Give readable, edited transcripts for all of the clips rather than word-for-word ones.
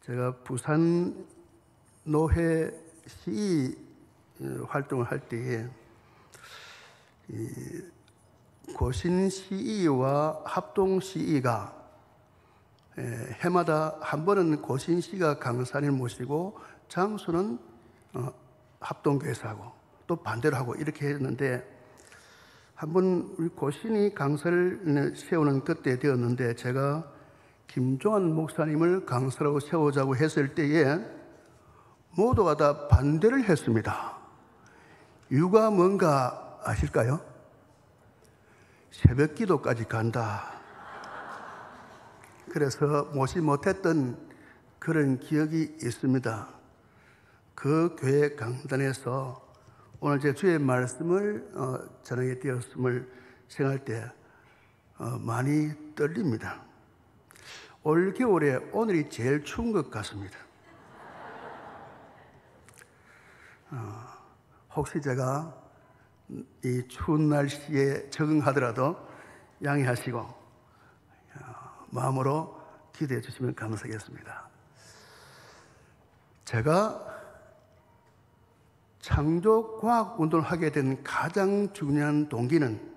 제가 부산 노회 시의 활동을 할 때에 고신 시의와 합동 시의가 해마다 한 번은 고신 시가 강사를 모시고 장소는 합동교회에서 하고 또 반대로 하고 이렇게 했는데, 한번 우리 고신이 강사를 세우는 그때 되었는데, 제가 김종환 목사님을 강사로 세우자고 했을 때에 모두가 다 반대를 했습니다. 이유가 뭔가 아실까요? 새벽 기도까지 간다. 그래서 모시 못했던 그런 기억이 있습니다. 그 교회 강단에서 오늘 제 주의 말씀을 전하게 되었음을 생각할 때 많이 떨립니다. 올 겨울에 오늘이 제일 추운 것 같습니다. 혹시 제가 이 추운 날씨에 적응하더라도 양해하시고 마음으로 기도해 주시면 감사하겠습니다. 제가 창조과학운동을 하게 된 가장 중요한 동기는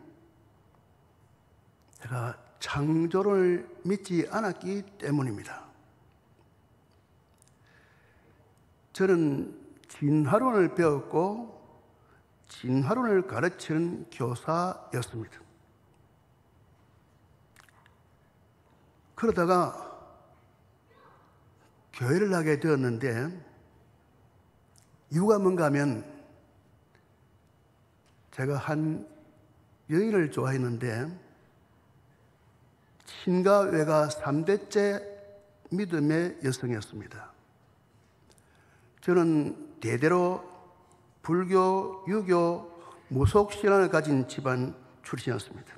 제가 창조를 믿지 않았기 때문입니다. 저는 진화론을 배웠고 진화론을 가르치는 교사였습니다. 그러다가 교회를 하게 되었는데, 이유가 뭔가 하면 제가 한 여인을 좋아했는데 친가 외가 3대째 믿음의 여성이었습니다. 저는 대대로 불교, 유교, 무속신앙을 가진 집안 출신이었습니다.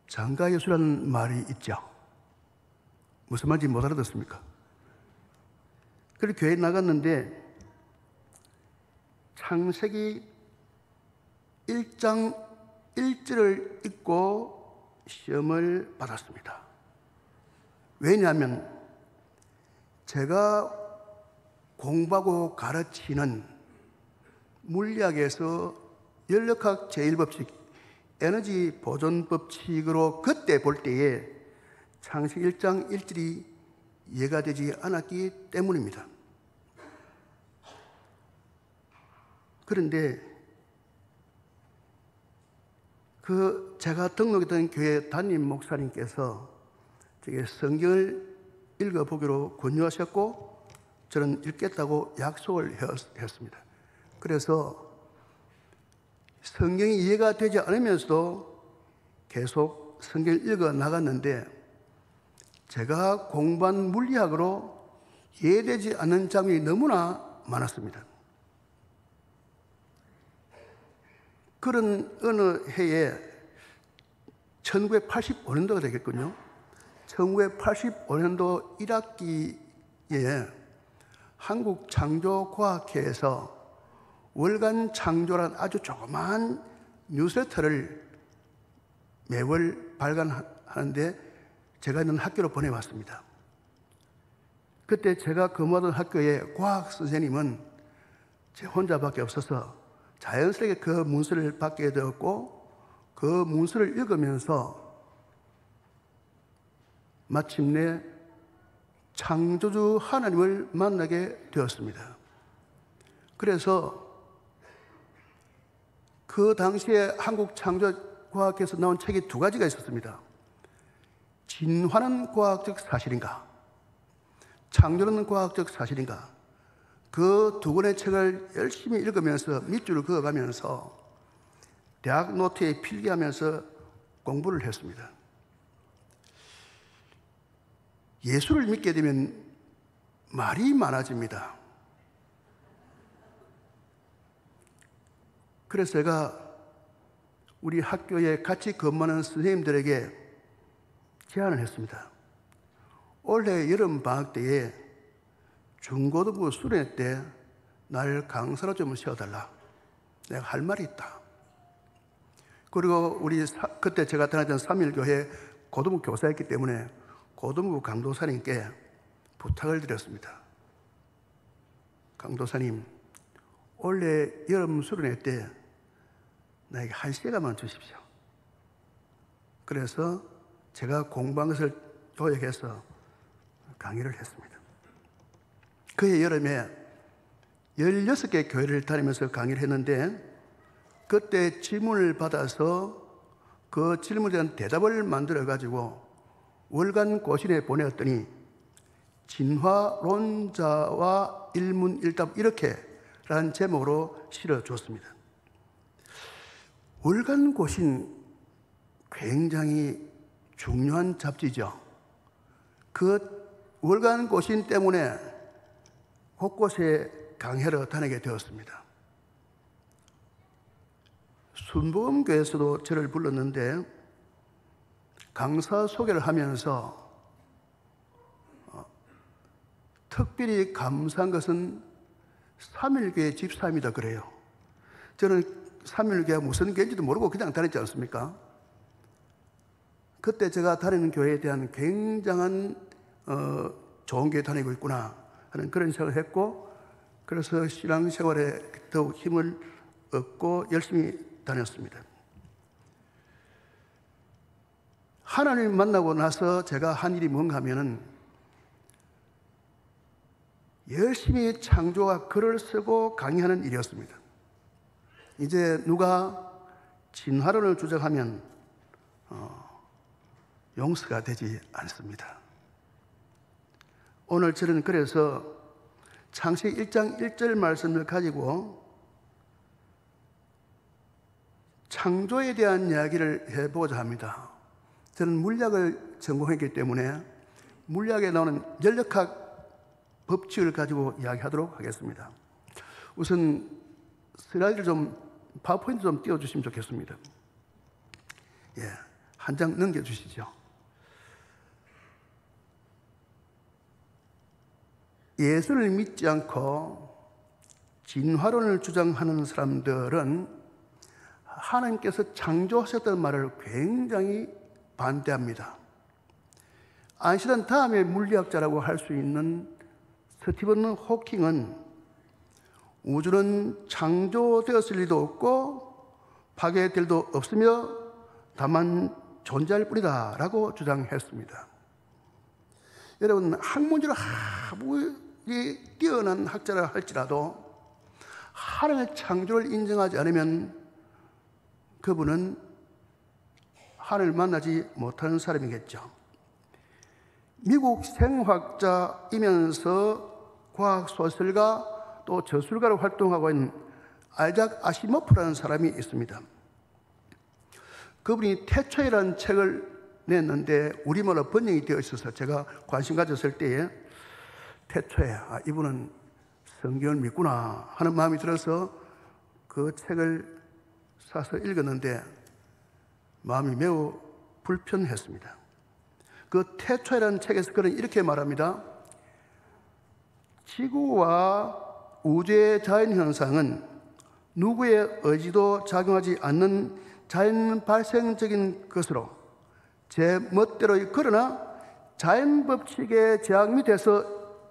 장가예수라는 말이 있죠. 무슨 말인지 못 알아듣습니까? 그래서 교회에 나갔는데 창세기 1장 1절을 읽고 시험을 받았습니다. 왜냐하면 제가 공부하고 가르치는 물리학에서 연력학 제1법칙 에너지 보존 법칙으로 그때 볼 때에 창세기 1장 1절이 이해가 되지 않았기 때문입니다. 그런데 제가 등록했던 교회 담임 목사님께서 제게 성경을 읽어보기로 권유하셨고 저는 읽겠다고 약속을 했습니다. 그래서 성경이 이해가 되지 않으면서도 계속 성경을 읽어 나갔는데, 제가 공부한 물리학으로 이해되지 않는 장면이 너무나 많았습니다. 그런 어느 해에 1985년도가 되겠군요. 1985년도 1학기에 한국창조과학회에서 월간 창조란 아주 조그마한 뉴스레터를 매월 발간하는데 제가 있는 학교로 보내왔습니다. 그때 제가 근무하던 학교의 과학 선생님은 제 혼자밖에 없어서 자연스럽게 그 문서를 받게 되었고, 그 문서를 읽으면서 마침내 창조주 하나님을 만나게 되었습니다. 그래서 그 당시에 한국창조과학에서 나온 책이 두 가지가 있었습니다. 진화는 과학적 사실인가? 창조는 과학적 사실인가? 그 두 권의 책을 열심히 읽으면서 밑줄을 그어가면서 대학 노트에 필기하면서 공부를 했습니다. 예수를 믿게 되면 말이 많아집니다. 그래서 제가 우리 학교에 같이 근무하는 선생님들에게 제안을 했습니다. 올해 여름 방학 때에 중고등부 수련회 때 날 강사로 좀 세워달라. 내가 할 말이 있다. 그리고 그때 제가 다녔던 삼일교회 고등부 교사였기 때문에 고등부 강도사님께 부탁을 드렸습니다. 강도사님, 올해 여름 수련회 때 나에게 1시간만 주십시오. 그래서 제가 공부한 것을 요약해서 강의를 했습니다. 그해 여름에 16개 교회를 다니면서 강의를 했는데, 그때 질문을 받아서 그 질문에 대한 대답을 만들어가지고 월간 고신에 보내었더니 진화론자와 일문일답 이렇게 라는 제목으로 실어줬습니다. 월간 고신 굉장히 중요한 잡지죠. 그 월간 고신 때문에 곳곳에 강해로 다니게 되었습니다. 순복음교회에서도 저를 불렀는데 강사 소개를 하면서 특별히 감사한 것은 삼일교회 집사입니다 그래요. 저는 삼일교회가 무슨 교회인지도 모르고 그냥 다녔지 않습니까? 그때 제가 다니는 교회에 대한 굉장한 좋은 교회 다니고 있구나 하는 그런 생각을 했고, 그래서 신앙생활에 더욱 힘을 얻고 열심히 다녔습니다. 하나님을 만나고 나서 제가 한 일이 뭔가 하면은 열심히 창조가 글을 쓰고 강의하는 일이었습니다. 이제 누가 진화론을 주장하면 용서가 되지 않습니다. 오늘 저는 그래서 창세기 1장 1절 말씀을 가지고 창조에 대한 이야기를 해보고자 합니다. 저는 물리학을 전공했기 때문에 물리학에 나오는 연력학 법칙을 가지고 이야기하도록 하겠습니다. 우선 슬라이드를 파워포인트 좀 띄워주시면 좋겠습니다. 예, 한 장 넘겨주시죠. 예수를 믿지 않고 진화론을 주장하는 사람들은 하나님께서 창조하셨다는 말을 굉장히 반대합니다. 아인슈타인 다음에 물리학자라고 할 수 있는 스티븐 호킹은 우주는 창조되었을 리도 없고 파괴될 리도 없으며 다만 존재할 뿐이다 라고 주장했습니다. 여러분, 학문적으로 아무리 뛰어난 학자라 할지라도 하나님의 창조를 인정하지 않으면 그분은 하나님을 만나지 못하는 사람이겠죠. 미국 생화학자이면서 과학소설가 또 저술가로 활동하고 있는 아이작 아시모프라는 사람이 있습니다. 그분이 태초에라는 책을 냈는데 우리말로 번역이 되어 있어서 제가 관심 가졌을 때에 태초에 이분은 성경을 믿구나 하는 마음이 들어서 그 책을 사서 읽었는데 마음이 매우 불편했습니다. 그 태초에라는 책에서 그는 이렇게 말합니다. 지구와 우주의 자연현상은 누구의 의지도 작용하지 않는 자연 발생적인 것으로 제 멋대로 그러나 자연 법칙의 제약 밑에서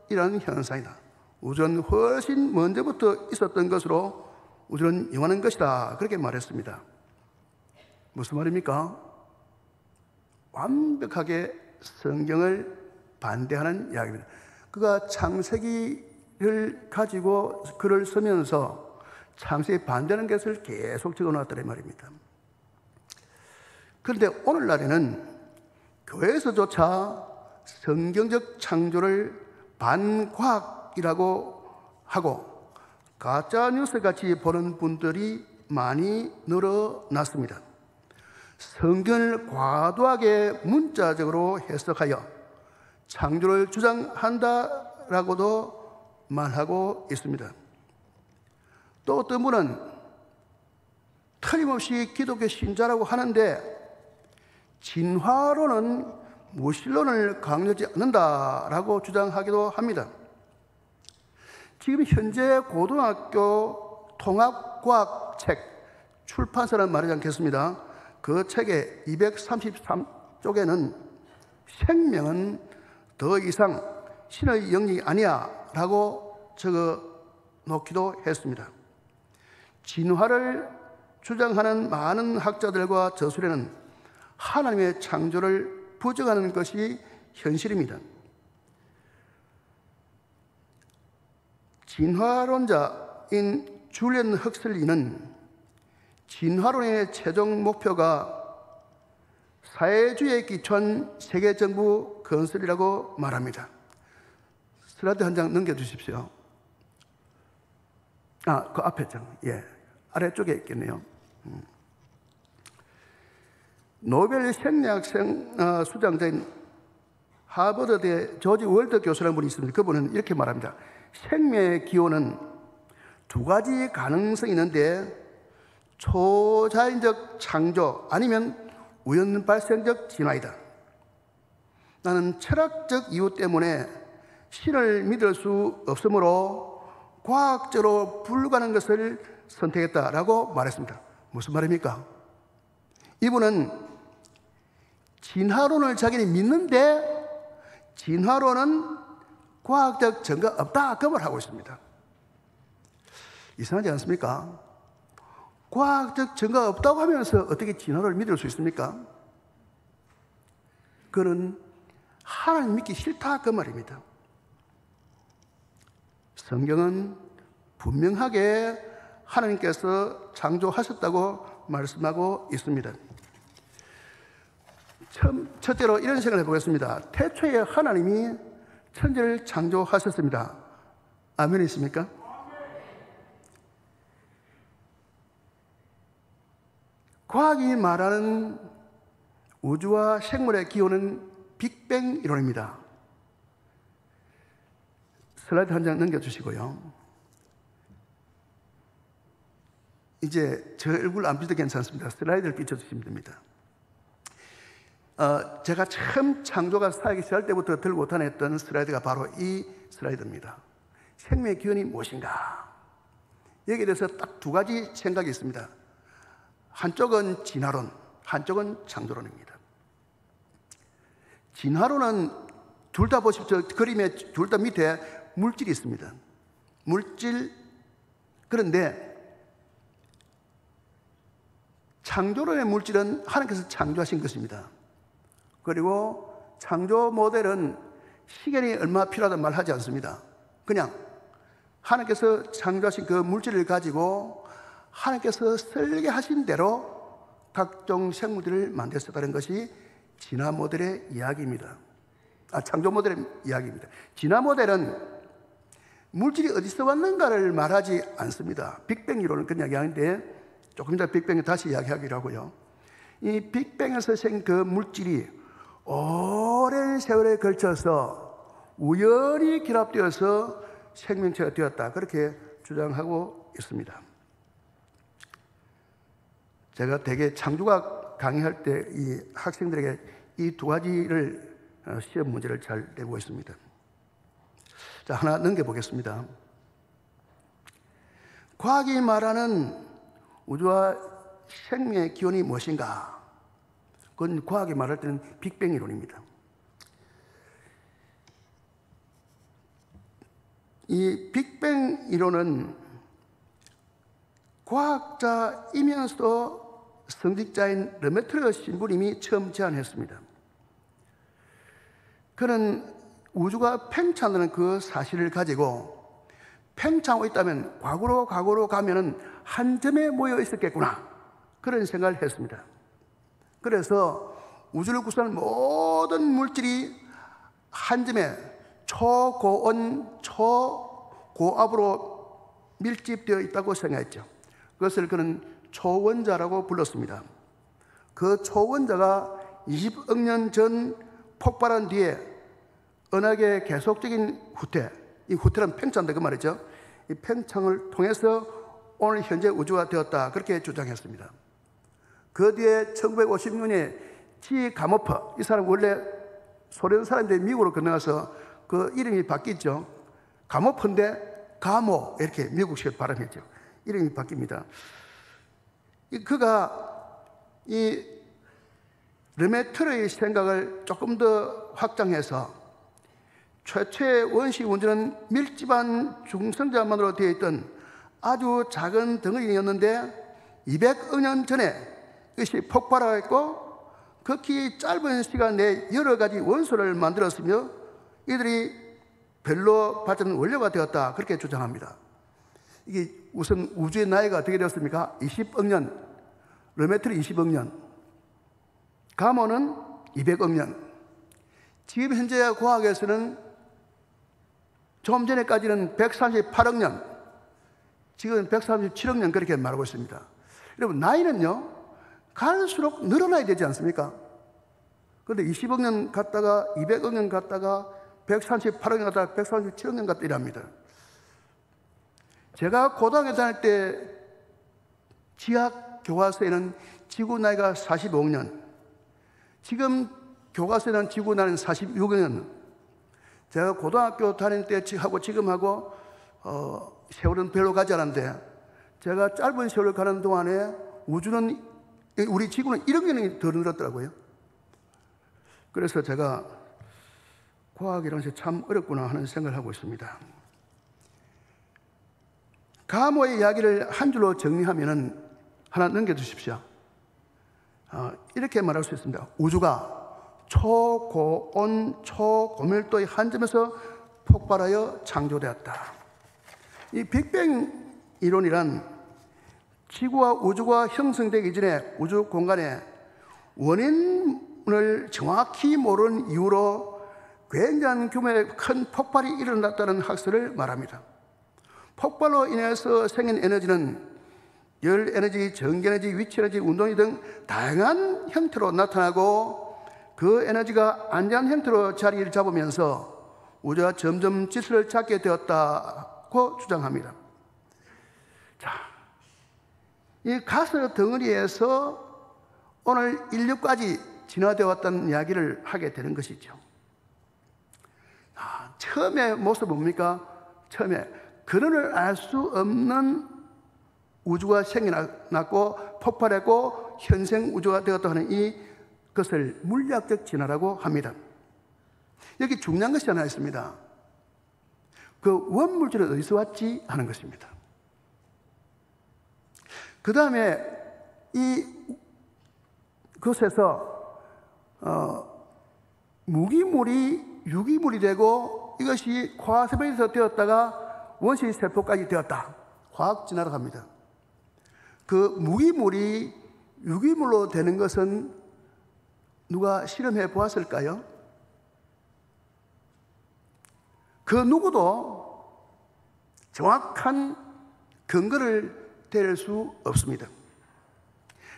일어나는 현상이다. 우주는 훨씬 먼저부터 있었던 것으로 우주는 영원한 것이다. 그렇게 말했습니다. 무슨 말입니까? 완벽하게 성경을 반대하는 이야기입니다. 그가 창세기를 가지고 글을 쓰면서 창세기 반대하는 것을 계속 적어놨더란 말입니다. 그런데 오늘날에는 교회에서조차 성경적 창조를 반과학이라고 하고 가짜뉴스같이 보는 분들이 많이 늘어났습니다. 성경을 과도하게 문자적으로 해석하여 창조를 주장한다라고도 말하고 있습니다. 또 어떤 분은 틀림없이 기독교 신자라고 하는데 진화론은 무신론을 강요하지 않는다라고 주장하기도 합니다. 지금 현재 고등학교 통합과학책 출판사는 말하지 않겠습니다. 그 책의 233쪽에는 생명은 더 이상 신의 영역이 아니야 라고 적어 놓기도 했습니다. 진화를 주장하는 많은 학자들과 저술에는 하나님의 창조를 부정하는 것이 현실입니다. 진화론자인 줄리안 헉슬리는 진화론의 최종 목표가 사회주의에 기초한 세계정부 건설이라고 말합니다. 슬라이드 한 장 넘겨주십시오. 그 앞에 장, 아래쪽에 있겠네요. 노벨 생리학 수장자인 하버드대 조지 월드 교수라는 분이 있습니다. 그분은 이렇게 말합니다. 생명의 기원은 두 가지 가능성이 있는데 초자연적 창조 아니면 우연 발생적 진화이다. 나는 철학적 이유 때문에 신을 믿을 수 없으므로 과학적으로 불가능한 것을 선택했다라고 말했습니다. 무슨 말입니까? 이분은 진화론을 자기는 믿는데 진화론은 과학적 증거가 없다 그 말을 하고 있습니다. 이상하지 않습니까? 과학적 증거가 없다고 하면서 어떻게 진화론을 믿을 수 있습니까? 그는 하나님 믿기 싫다 그 말입니다. 성경은 분명하게 하나님께서 창조하셨다고 말씀하고 있습니다. 첫째로 이런 생각을 해보겠습니다. 태초에 하나님이 천지를 창조하셨습니다. 아멘 있습니까? 과학이 말하는 우주와 생물의 기원은 빅뱅 이론입니다. 슬라이드 한 장 넘겨주시고요. 이제 저 얼굴 안 비춰도 괜찮습니다. 슬라이드를 비춰주시면 됩니다. 제가 처음 창조가 사역이 시작할 때부터 들고 다녔던 슬라이드가 바로 이 슬라이드입니다. 생명의 기원이 무엇인가? 여기에 대해서 딱 두 가지 생각이 있습니다. 한쪽은 진화론, 한쪽은 창조론입니다. 진화론은 둘 다 보십시오. 그림에 둘 다 밑에 물질이 있습니다. 물질. 그런데 창조론의 물질은 하나님께서 창조하신 것입니다. 그리고 창조 모델은 시간이 얼마 필요하다는 말 하지 않습니다. 그냥 하나님께서 창조하신 그 물질을 가지고 하나님께서 설계하신 대로 각종 생물들을 만들었다는 것이 진화 모델의 이야기입니다. 창조 모델의 이야기입니다. 진화 모델은 물질이 어디서 왔는가를 말하지 않습니다. 빅뱅 이론은 그런 이야기하는데 조금 이따 빅뱅에 다시 이야기하기로 하고요. 이 빅뱅에서 생긴 그 물질이 오랜 세월에 걸쳐서 우연히 결합되어서 생명체가 되었다. 그렇게 주장하고 있습니다. 제가 대개 창조학 강의할 때 이 학생들에게 이 두 가지를 시험 문제를 잘 내고 있습니다. 자, 하나 넘겨보겠습니다. 과학이 말하는 우주와 생명의 기원이 무엇인가? 그건 과학이 말할 때는 빅뱅 이론입니다. 이 빅뱅 이론은 과학자이면서도 성직자인 르메트르 신부님이 처음 제안했습니다. 그는 우주가 팽창하는 그 사실을 가지고 팽창하고 있다면 과거로 가면은 한 점에 모여 있었겠구나. 그런 생각을 했습니다. 그래서 우주를 구성하는 모든 물질이 한 점에 초고온, 초고압으로 밀집되어 있다고 생각했죠. 그것을 그는 초원자라고 불렀습니다. 그 초원자가 20억 년 전 폭발한 뒤에 은하계의 계속적인 후퇴, 이 후퇴는 팽창인데 그 말이죠. 이 팽창을 통해서 오늘 현재 우주가 되었다. 그렇게 주장했습니다. 그 뒤에 1956년에 지 가모프, 이 사람 원래 소련 사람들이 미국으로 건너가서 그 이름이 바뀌었죠. 가모프인데 가모 이렇게 미국식 발음했죠. 이름이 바뀝니다. 그가 이 르메트르의 생각을 조금 더 확장해서 최초의 원시 우주는 밀집한 중성자만으로 되어 있던 아주 작은 덩어리였는데 200억 년 전에 이것이 폭발하였고 극히 짧은 시간 내에 여러 가지 원소를 만들었으며 이들이 별로 발전 원료가 되었다, 그렇게 주장합니다. 이게 우선 우주의 나이가 어떻게 되었습니까? 20억 년, 르메트르 20억 년, 가모는 200억 년. 지금 현재 과학에서는 좀 전에까지는 138억 년, 지금 137억 년 그렇게 말하고 있습니다. 여러분, 나이는요 갈수록 늘어나야 되지 않습니까? 그런데 20억 년 갔다가 200억 년 갔다가 138억 년 갔다가 137억 년 갔다 이랍니다. 제가 고등학교 다닐 때 지학 교과서에는 지구 나이가 45억 년, 지금 교과서에는 지구 나이는 46억 년. 제가 고등학교 다닐 때 하고 지금하고 세월은 별로 가지 않았는데, 제가 짧은 세월을 가는 동안에 우리 지구는 1억 년이 더 늘었더라고요. 그래서 제가 과학이라는 것이 참 어렵구나 하는 생각을 하고 있습니다. 가모의 이야기를 한 줄로 정리하면 하나 넘겨주십시오. 이렇게 말할 수 있습니다. 우주가 초고온 초고밀도의 한 점에서 폭발하여 창조되었다. 이 빅뱅 이론이란 지구와 우주가 형성되기 전에 우주 공간에 원인을 정확히 모르는 이유로 굉장한 규모의 큰 폭발이 일어났다는 학설을 말합니다. 폭발로 인해서 생긴 에너지는 열 에너지, 전기 에너지, 위치 에너지, 운동이 등 다양한 형태로 나타나고 그 에너지가 안전한 형태로 자리를 잡으면서 우주가 점점 질서를 찾게 되었다고 주장합니다. 자, 이 가스 덩어리에서 오늘 인류까지 진화되어 왔다는 이야기를 하게 되는 것이죠. 처음에 모습 뭡니까? 처음에 근원을 알 수 없는 우주가 생겨났고 폭발했고 현생 우주가 되었다 하는 이것을 물리학적 진화라고 합니다. 여기 중요한 것이 하나 있습니다. 그 원물질은 어디서 왔지 하는 것입니다. 그 다음에 그것에서 무기물이 유기물이 되고 이것이 화세포에서 되었다가 원시세포까지 되었다. 화학 진화라고 합니다. 그 무기물이 유기물로 되는 것은 누가 실험해 보았을까요? 그 누구도 정확한 근거를 댈 수 없습니다.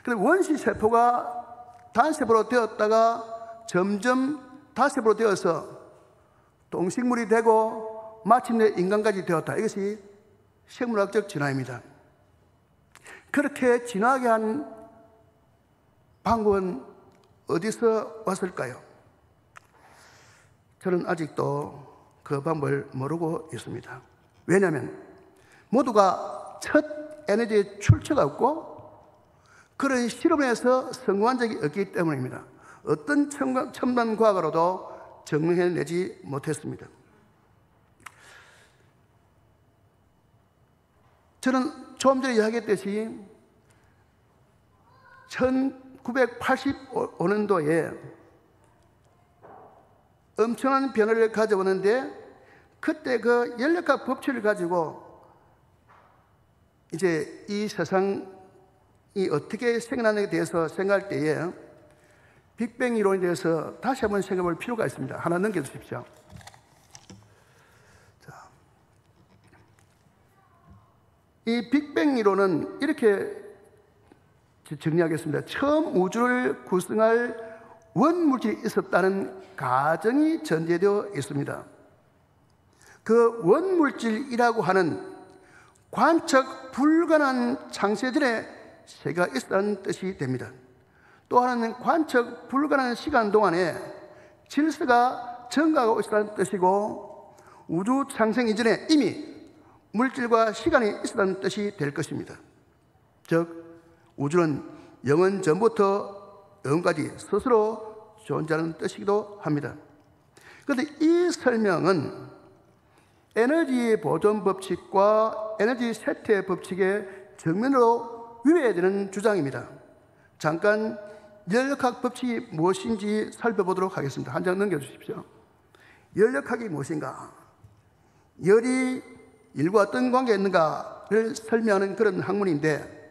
그런데 원시세포가 단세포로 되었다가 점점 다세포로 되어서 동식물이 되고 마침내 인간까지 되었다. 이것이 생물학적 진화입니다. 그렇게 진화하게 한 방법은 어디서 왔을까요? 저는 아직도 그 방법을 모르고 있습니다. 왜냐하면 모두가 첫 에너지의 출처가 없고 그런 실험에서 성공한 적이 없기 때문입니다. 어떤 첨단 과학으로도 증명해내지 못했습니다. 저는 조금 전에 이야기했듯이 1985년도에 엄청난 변화를 가져오는데 그때 그 연력학 법칙을 가지고 이제 이 세상이 어떻게 생겨나는지에 대해서 생각할 때에 빅뱅 이론에 대해서 다시 한번 생각해 볼 필요가 있습니다. 하나 넘겨주십시오. 자, 이 빅뱅 이론은 이렇게 정리하겠습니다. 처음 우주를 구성할 원물질이 있었다는 가정이 전제되어 있습니다. 그 원물질이라고 하는 관측 불가능한 창세전에 세계가 있었다는 뜻이 됩니다. 또 하나는 관측 불가능한 시간 동안에 질서가 증가하고 있었다는 뜻이고 우주 창생 이전에 이미 물질과 시간이 있었다는 뜻이 될 것입니다. 즉 우주는 영원 전부터 영까지 스스로 존재하는 뜻이기도 합니다. 그런데 이 설명은 에너지 보존 법칙과 에너지 쇠퇴 법칙의 정면으로 위배되는 주장입니다. 잠깐 연력학 법칙이 무엇인지 살펴보도록 하겠습니다. 한 장 넘겨주십시오. 연력학이 무엇인가? 열이 일과 어떤 관계가 있는가를 설명하는 그런 학문인데,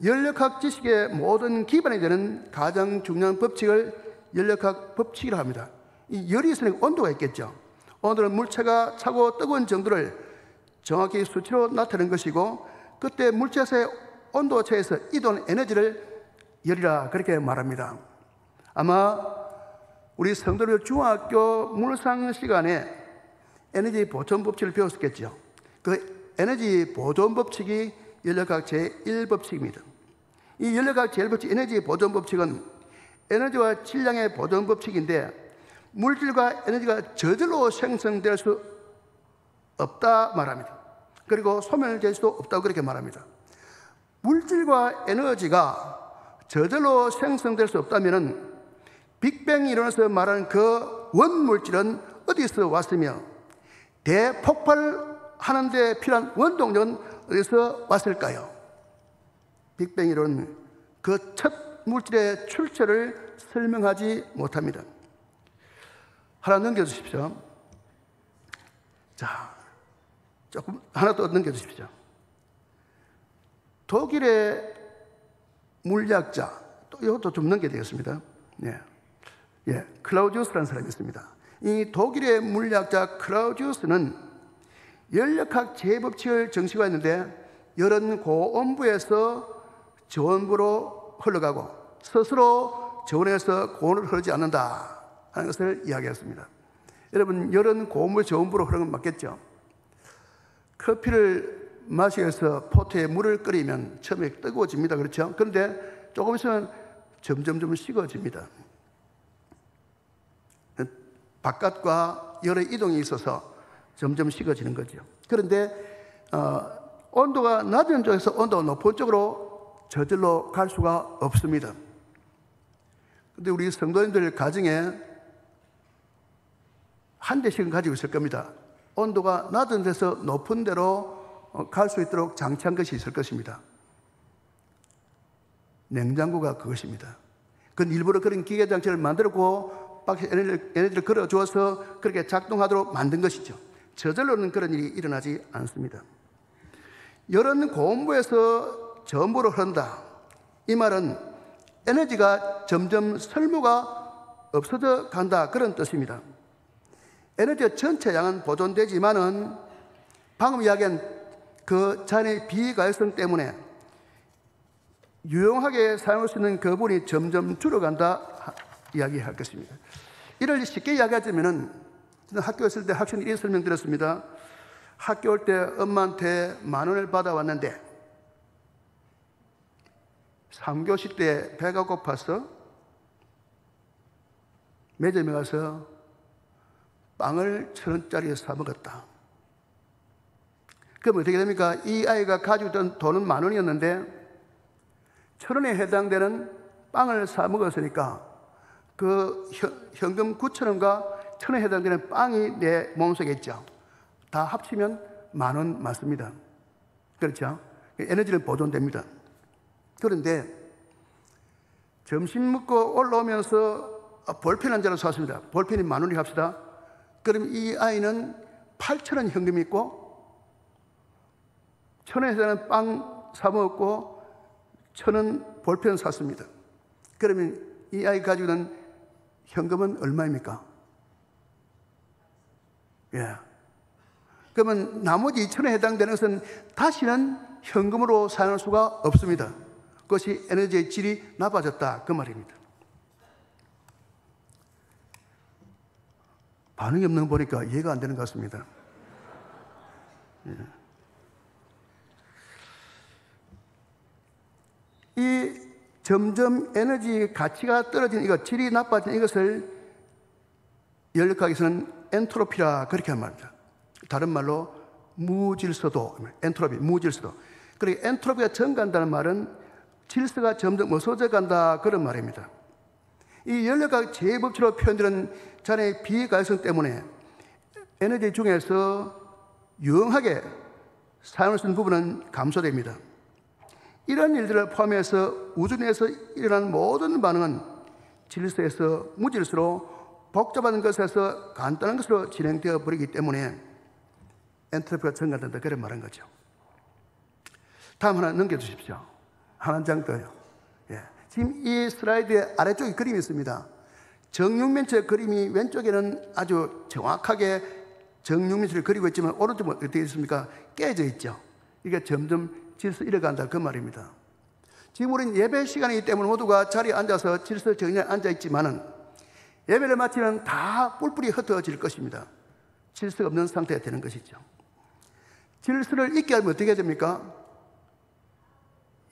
연력학 지식의 모든 기반이 되는 가장 중요한 법칙을 연력학 법칙이라고 합니다. 이 열이 있으니까 온도가 있겠죠. 온도는 물체가 차고 뜨거운 정도를 정확히 수치로 나타내는 것이고, 그때 물체에서의 온도 차에서 이동하는 에너지를 열이라 그렇게 말합니다. 아마 우리 성도들 중학교 물상 시간에 에너지 보존 법칙을 배웠었겠죠. 그 에너지 보존 법칙이 연력학 제1법칙입니다. 이 연력학 제1법칙 에너지 보존 법칙은 에너지와 질량의 보존 법칙인데, 물질과 에너지가 저절로 생성될 수 없다 말합니다. 그리고 소멸될 수도 없다고 그렇게 말합니다. 물질과 에너지가 저절로 생성될 수 없다면 빅뱅 이론에서 말하는 그 원물질은 어디서 왔으며, 대폭발하는 데 필요한 원동력은 어디서 왔을까요? 빅뱅 이론은 그 첫 물질의 출처를 설명하지 못합니다. 하나 넘겨주십시오. 자, 조금 하나 더 넘겨주십시오. 독일의 물리학자, 또 이것도 좀 넘겨야 되겠습니다. 클라우디우스라는 사람이 있습니다. 이 독일의 물리학자 클라우디우스는 연력학 제법칙을 정식화했는데, 열은 고온부에서 저온부로 흘러가고 스스로 저온에서 고온으로 흐르지 않는다 하는 것을 이야기했습니다. 여러분, 열은 고온부에서 저온부로 흐르는 건 맞겠죠? 커피를 마시기 위해서 포트에 물을 끓이면 처음에 뜨거워집니다. 그렇죠? 그런데 조금 있으면 점점 식어집니다. 바깥과 열의 이동이 있어서 점점 식어지는 거죠. 그런데 온도가 낮은 쪽에서 온도가 높은 쪽으로 저절로 갈 수가 없습니다. 그런데 우리 성도님들 가정에 한 대씩은 가지고 있을 겁니다. 온도가 낮은 데서 높은 데로 갈 수 있도록 장치한 것이 있을 것입니다. 냉장고가 그것입니다. 그건 일부러 그런 기계 장치를 만들고 밖에 에너지를 걸어주어서 그렇게 작동하도록 만든 것이죠. 저절로는 그런 일이 일어나지 않습니다. 열은 고온부에서 저온부로 흐른다. 이 말은 에너지가 점점 설모가 없어져 간다, 그런 뜻입니다. 에너지의 전체 양은 보존되지만은 방금 이야기한 그 자연의 비가역성 때문에 유용하게 사용할 수 있는 그 부분이 점점 줄어간다 이야기할 것입니다. 이를 쉽게 이야기하자면은, 저는 학교에 있을 때 학생이 이렇게 설명드렸습니다. 학교 올 때 엄마한테 10,000원을 받아왔는데 3교시 때 배가 고파서 매점에 가서 빵을 1,000원짜리 사 먹었다. 그럼 어떻게 됩니까? 이 아이가 가지고 있던 돈은 10,000원이었는데 1,000원에 해당되는 빵을 사 먹었으니까 그 현금 9,000원과 1,000원에 해당되는 빵이 내 몸속에 있죠. 다 합치면 10,000원 맞습니다. 그렇죠? 에너지는 보존됩니다. 그런데 점심 먹고 올라오면서 볼펜 한 자를 샀습니다. 볼펜이 10,000원이 합시다. 그럼 이 아이는 8,000원 현금이 있고 1,000원에 해당하는 빵 사 먹었고 1,000원 볼펜 샀습니다. 그러면 이 아이 가지고 있는 현금은 얼마입니까? 그러면 나머지 2,000원에 해당되는 것은 다시는 현금으로 사용할 수가 없습니다. 그것이 에너지의 질이 나빠졌다, 그 말입니다. 반응이 없는 거 보니까 이해가 안 되는 것 같습니다. 이 점점 에너지 가치가 떨어지는 이것, 질이 나빠지는 이것을 연력학에서는 엔트로피라 그렇게 말합니다. 다른 말로 무질서도, 엔트로피, 무질서도. 그리고 엔트로피가 증가한다는 말은 질서가 점점 없어져 간다, 그런 말입니다. 이 연력학 제2법칙으로 표현되는 자연의 비가역성 때문에 에너지 중에서 유용하게 사용할 수 있는 부분은 감소됩니다. 이런 일들을 포함해서 우주 내에서 일어나는 모든 반응은 질서에서 무질서로 복잡한 것에서 간단한 것으로 진행되어 버리기 때문에 엔트로피가 증가된다, 그런 말인 거죠. 다음 하나 넘겨주십시오. 한 장 더요. 예. 지금 이 슬라이드의 아래쪽에 그림이 있습니다. 정육면체 그림이 왼쪽에는 아주 정확하게 정육면체를 그리고 있지만 오른쪽은 어떻게 있습니까? 깨져 있죠. 이게 점점 질서 잃어간다, 그 말입니다. 지금 우리는 예배 시간이기 때문에 모두가 자리에 앉아서 질서 정리에 앉아 있지만은 예배를 마치면 다 뿔뿔이 흩어질 것입니다. 질서가 없는 상태가 되는 것이죠. 질서를 잊게 하면 어떻게 됩니까?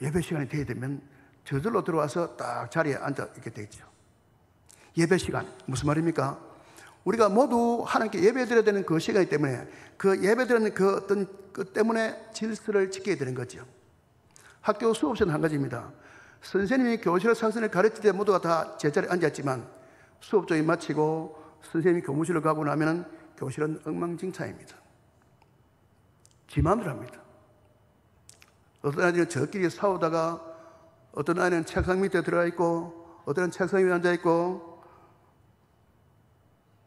예배 시간이 되게 되면 저절로 들어와서 딱 자리에 앉아 있게 되죠. 예배 시간, 무슨 말입니까? 우리가 모두 하나님께 예배 드려야 되는 그 시간이기 때문에 그 예배 드리는 그 어떤 것 때문에 질서를 지켜야 되는 거죠. 학교 수업시는 한 가지입니다. 선생님이 교실에서 학생을 가르칠 때 모두가 다 제자리에 앉았지만 수업 중에 마치고 선생님이 교무실로 가고 나면 교실은 엉망진창입니다. 지 마음대로 합니다. 어떤 아이들은 저끼리 싸우다가 어떤 아이는 책상 밑에 들어가 있고 어떤 아이는 책상 위에 앉아 있고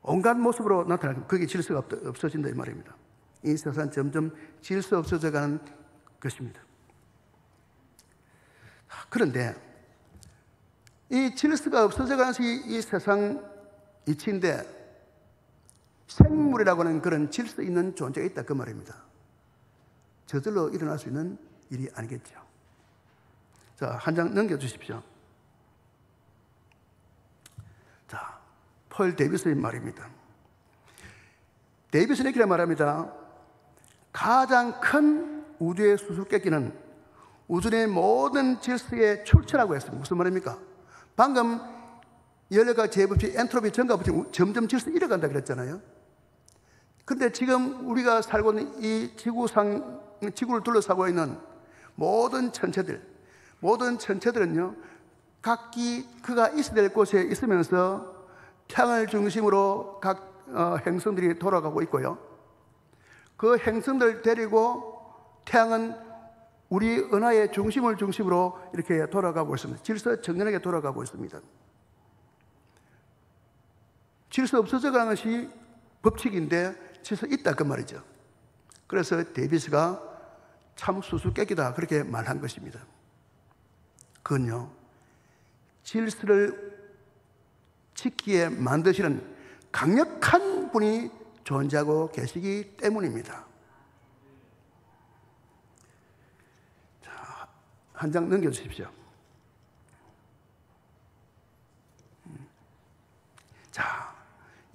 온갖 모습으로 나타나고 그게 질서가 없어진다, 이 말입니다. 이 세상은 점점 질서 없어져가는 것입니다. 그런데 이 질서가 없어져가는 것이 이 세상 이치인데 생물이라고 하는 그런 질서 있는 존재가 있다, 그 말입니다. 저절로 일어날 수 있는 일이 아니겠죠. 자, 한 장 넘겨주십시오. 자, 폴 데이비스의 말입니다. 데이비스는 이렇게 말합니다. 가장 큰 우주의 수수께끼는 우주 내 모든 질서의 출처라고 했습니다. 무슨 말입니까? 방금 연력학 제법칙, 엔트로피 증가법칙 점점 질서 잃어간다 그랬잖아요. 그런데 지금 우리가 살고 있는 이 지구를 둘러싸고 있는 모든 천체들은요, 각기 그가 있어야 될 곳에 있으면서 태양을 중심으로 각 행성들이 돌아가고 있고요. 그 행성들 데리고 태양은 우리 은하의 중심을 중심으로 이렇게 돌아가고 있습니다. 질서 정연하게 돌아가고 있습니다. 질서 없어져가는 것이 법칙인데 질서 있다, 그 말이죠. 그래서 데이비스가 참 수수께끼다, 그렇게 말한 것입니다. 그건요, 질서를 지키게 만드시는 강력한 분이 존재하고 계시기 때문입니다. 자, 한 장 넘겨주십시오. 자,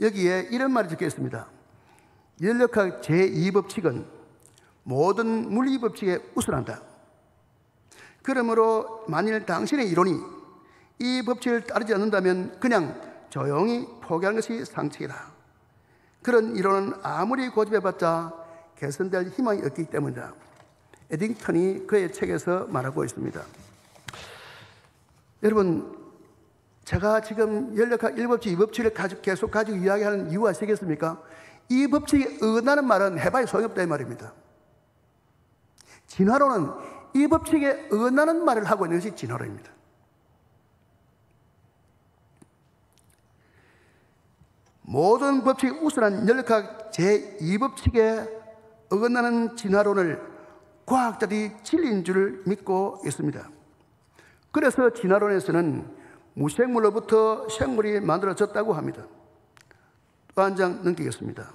여기에 이런 말이 적혀 있습니다. 연력학 제2법칙은 모든 물리법칙에 우선한다. 그러므로 만일 당신의 이론이 이 법칙을 따르지 않는다면 그냥 조용히 포기하는 것이 상책이다. 그런 이론은 아무리 고집해봤자 개선될 희망이 없기 때문이다. 에딩턴이 그의 책에서 말하고 있습니다. 여러분, 제가 지금 연력학 1법칙, 2법칙을 계속 가지고 이야기하는 이유가 아시겠습니까? 이 법칙이 어긋나는 말은 해봐야 소용이 없다, 이 말입니다. 진화론은 이 법칙에 어긋나는 말을 하고 있는 것이 진화론입니다. 모든 법칙이 우선한 연력학 제2법칙에 어긋나는 진화론을 과학자들이 진리인 줄 믿고 있습니다. 그래서 진화론에서는 무생물로부터 생물이 만들어졌다고 합니다. 또 한 장 넘기겠습니다.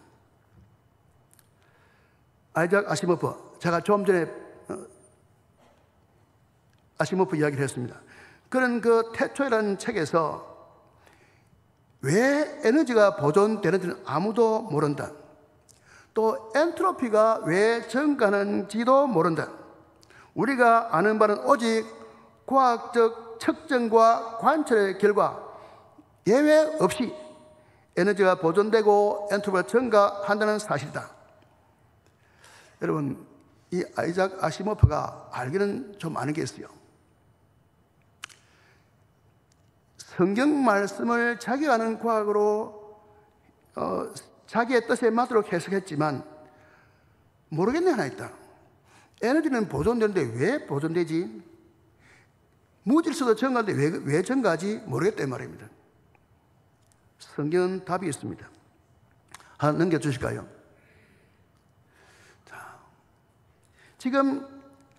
아이작 아시모프, 제가 좀 전에 아시모프 이야기를 했습니다. 그런 그 태초이라는 책에서 왜 에너지가 보존되는지는 아무도 모른다. 또 엔트로피가 왜 증가하는지도 모른다. 우리가 아는 바는 오직 과학적 측정과 관찰의 결과 예외 없이 에너지가 보존되고 엔트로피가 증가한다는 사실이다. 여러분, 이 아이작 아시모프가 알기는 좀 아는 게 있어요. 성경 말씀을 자기가 아는 과학으로 자기의 뜻에 맞도록 해석했지만 모르겠는 게 하나 있다. 에너지는 보존되는데 왜 보존되지? 무질서도 증가하는데 왜 증가하지? 모르겠다 이 말입니다. 성경은 답이 있습니다. 하나 넘겨주실까요? 자, 지금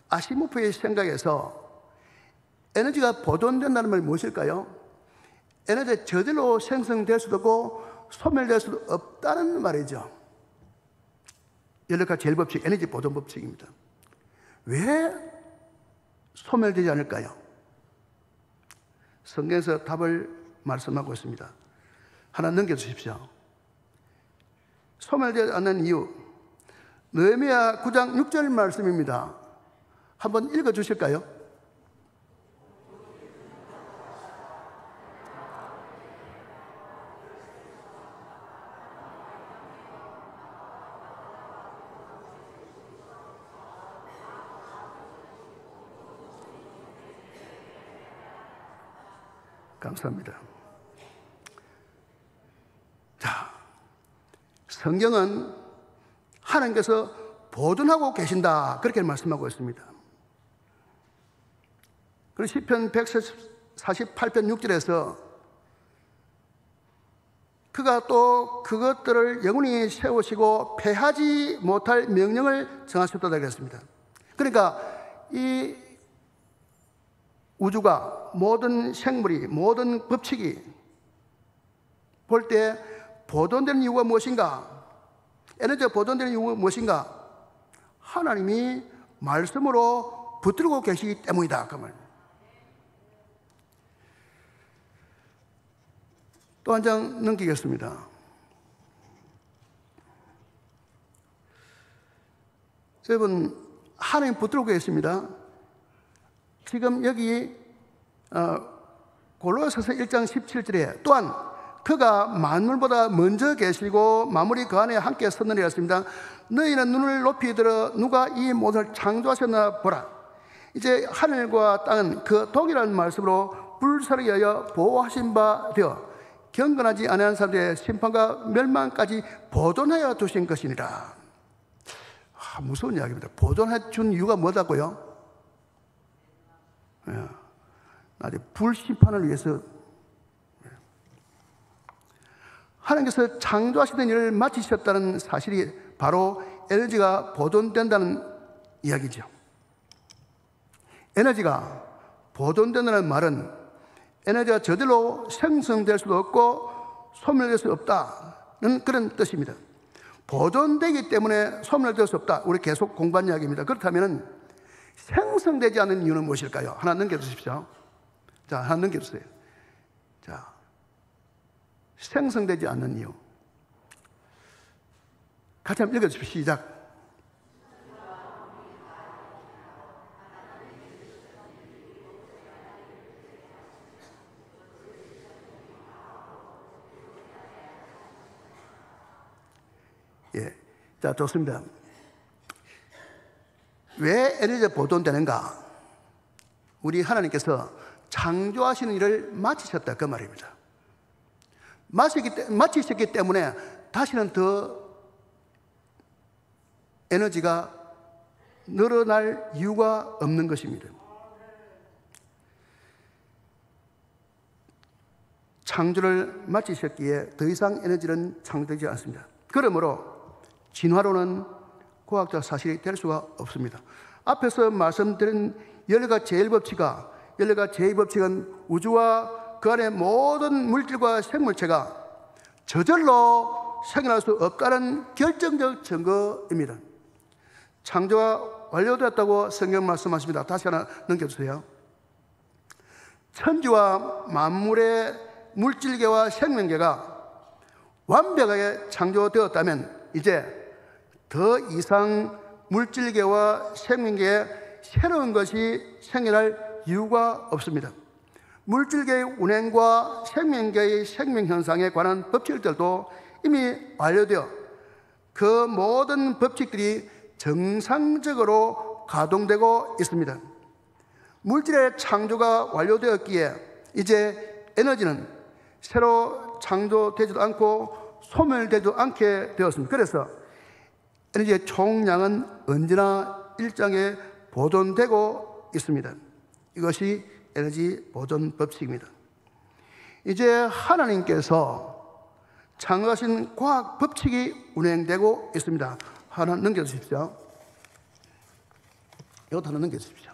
아시모프의 생각에서 에너지가 보존된다는 말이 무엇일까요? 에너지가 저절로 생성될 수도 없고 소멸될 수도 없다는 말이죠. 연력학 제일 법칙, 에너지 보존 법칙입니다. 왜 소멸되지 않을까요? 성경에서 답을 말씀하고 있습니다. 하나 넘겨주십시오. 소멸되지 않는 이유, 느헤미야 9장 6절 말씀입니다. 한번 읽어주실까요? 감사합니다. 자, 성경은 하나님께서 보존하고 계신다 그렇게 말씀하고 있습니다. 그리고 시편 148편 6절에서 그가 또 그것들을 영원히 세우시고 패하지 못할 명령을 정하셨다 그랬습니다. 그러니까 이 우주가 모든 생물이 모든 법칙이 볼 때 보존되는 이유가 무엇인가? 에너지가 보존되는 이유가 무엇인가? 하나님이 말씀으로 붙들고 계시기 때문이다 그 말. 또 한 장 넘기겠습니다. 여러분, 하나님 붙들고 계십니다. 지금 여기 골로새서 1장 17절에 또한 그가 만물보다 먼저 계시고 만물이 그 안에 함께 섰느니라 했습니다. 너희는 눈을 높이 들어 누가 이 모든 창조하셨나 보라. 이제 하늘과 땅은 그 동일한 말씀으로 불사르게 하여 보호하신 바 되어 경건하지 않은 사람들의 심판과 멸망까지 보존하여 두신 것이니라. 무서운 이야기입니다. 보존해 준 이유가 뭐다고요? 나중에 불심판을 위해서 하나님께서 창조하시던 일을 마치셨다는 사실이 바로 에너지가 보존된다는 이야기죠. 에너지가 보존된다는 말은 에너지가 저절로 생성될 수도 없고 소멸될 수 없다는 그런 뜻입니다. 보존되기 때문에 소멸될 수 없다. 우리 계속 공부한 이야기입니다. 그렇다면 생성되지 않는 이유는 무엇일까요? 하나 넘겨주십시오. 자, 하나 넘겨주세요. 자, 생성되지 않는 이유. 같이 한번 읽어주십시오. 시작. 예, 자, 좋습니다. 왜 에너지가 보존되는가? 우리 하나님께서 창조하시는 일을 마치셨다 그 말입니다. 마치셨기 때문에 다시는 더 에너지가 늘어날 이유가 없는 것입니다. 창조를 마치셨기에 더 이상 에너지는 창조되지 않습니다. 그러므로 진화론은 과학적 사실이 될 수가 없습니다. 앞에서 말씀드린 연료가 제1법칙과 연료가 제2법칙은 우주와 그 안에 모든 물질과 생물체가 저절로 생겨날 수 없다는 결정적 증거입니다. 창조가 완료되었다고 성경 말씀하십니다. 다시 하나 넘겨주세요. 천지와 만물의 물질계와 생명계가 완벽하게 창조되었다면 이제 더 이상 물질계와 생명계에 새로운 것이 생겨날 이유가 없습니다. 물질계의 운행과 생명계의 생명현상에 관한 법칙들도 이미 완료되어 그 모든 법칙들이 정상적으로 가동되고 있습니다. 물질의 창조가 완료되었기에 이제 에너지는 새로 창조되지도 않고 소멸되지도 않게 되었습니다. 그래서 에너지의 총량은 언제나 일정에 보존되고 있습니다. 이것이 에너지 보존 법칙입니다. 이제 하나님께서 창조하신 과학 법칙이 운행되고 있습니다. 하나 넘겨주십시오. 이것도 하나 넘겨주십시오.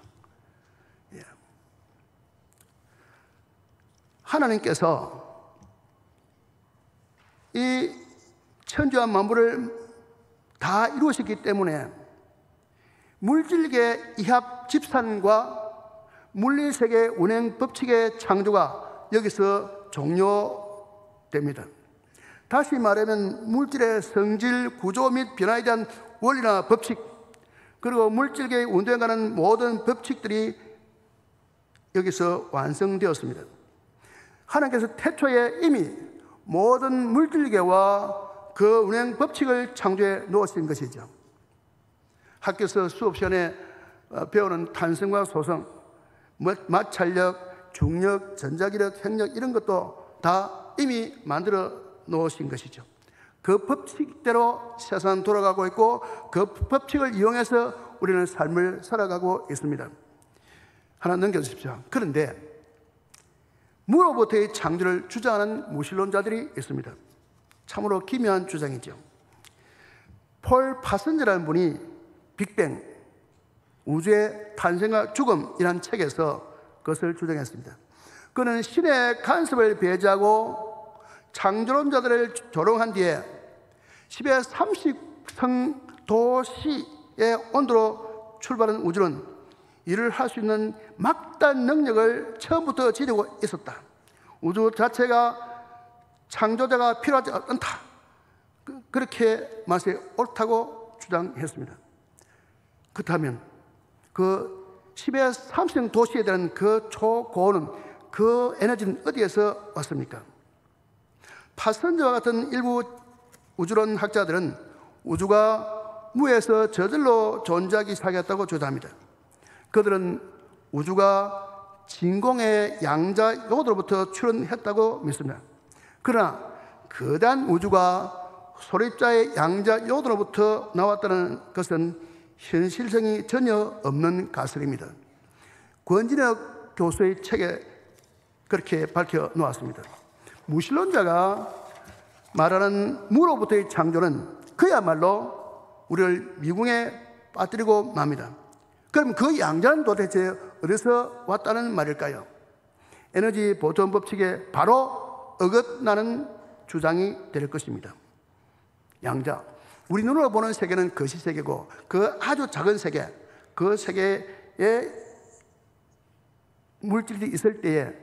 예. 하나님께서 이 천지와 만물을 다 이루셨기 때문에 물질계 이합 집산과 물리세계 운행 법칙의 창조가 여기서 종료됩니다. 다시 말하면 물질의 성질, 구조 및 변화에 대한 원리나 법칙, 그리고 물질계의 운동해가는 모든 법칙들이 여기서 완성되었습니다. 하나님께서 태초에 이미 모든 물질계와 그 운행 법칙을 창조해 놓으신 것이죠. 학교에서 수업 시간에 배우는 탄성과 소성, 마찰력, 중력, 전자기력, 핵력 이런 것도 다 이미 만들어 놓으신 것이죠. 그 법칙대로 세상은 돌아가고 있고 그 법칙을 이용해서 우리는 삶을 살아가고 있습니다. 하나 넘겨주십시오. 그런데 물로부터의 창조를 주장하는 무신론자들이 있습니다. 참으로 기묘한 주장이죠. 폴 파슨즈라는 분이 빅뱅, 우주의 탄생과 죽음이라는 책에서 그것을 주장했습니다. 그는 신의 간섭을 배제하고 창조론자들을 조롱한 뒤에 10의 30성 도시의 온도로 출발한 우주는 일을 할 수 있는 막대한 능력을 처음부터 지니고 있었다. 우주 자체가 창조자가 필요하지 않다. 그렇게 말씀이 옳다고 주장했습니다. 그렇다면 그 10의 30성 도시에 대한 그 초고는, 그 에너지는 어디에서 왔습니까? 파슨즈와 같은 일부 우주론 학자들은 우주가 무에서 저절로 존재하기 시작했다고 주장합니다. 그들은 우주가 진공의 양자 요도로부터 출현했다고 믿습니다. 그러나 거대한 우주가 소립자의 양자 요도로부터 나왔다는 것은 현실성이 전혀 없는 가설입니다. 권진혁 교수의 책에 그렇게 밝혀 놓았습니다. 무신론자가 말하는 무로부터의 창조는 그야말로 우리를 미궁에 빠뜨리고 맙니다. 그럼 그 양자는 도대체 어디서 왔다는 말일까요? 에너지 보존 법칙에 바로 어긋나는 주장이 될 것입니다. 양자, 우리 눈으로 보는 세계는 거시세계고 그 아주 작은 세계, 그 세계에 물질이 있을 때에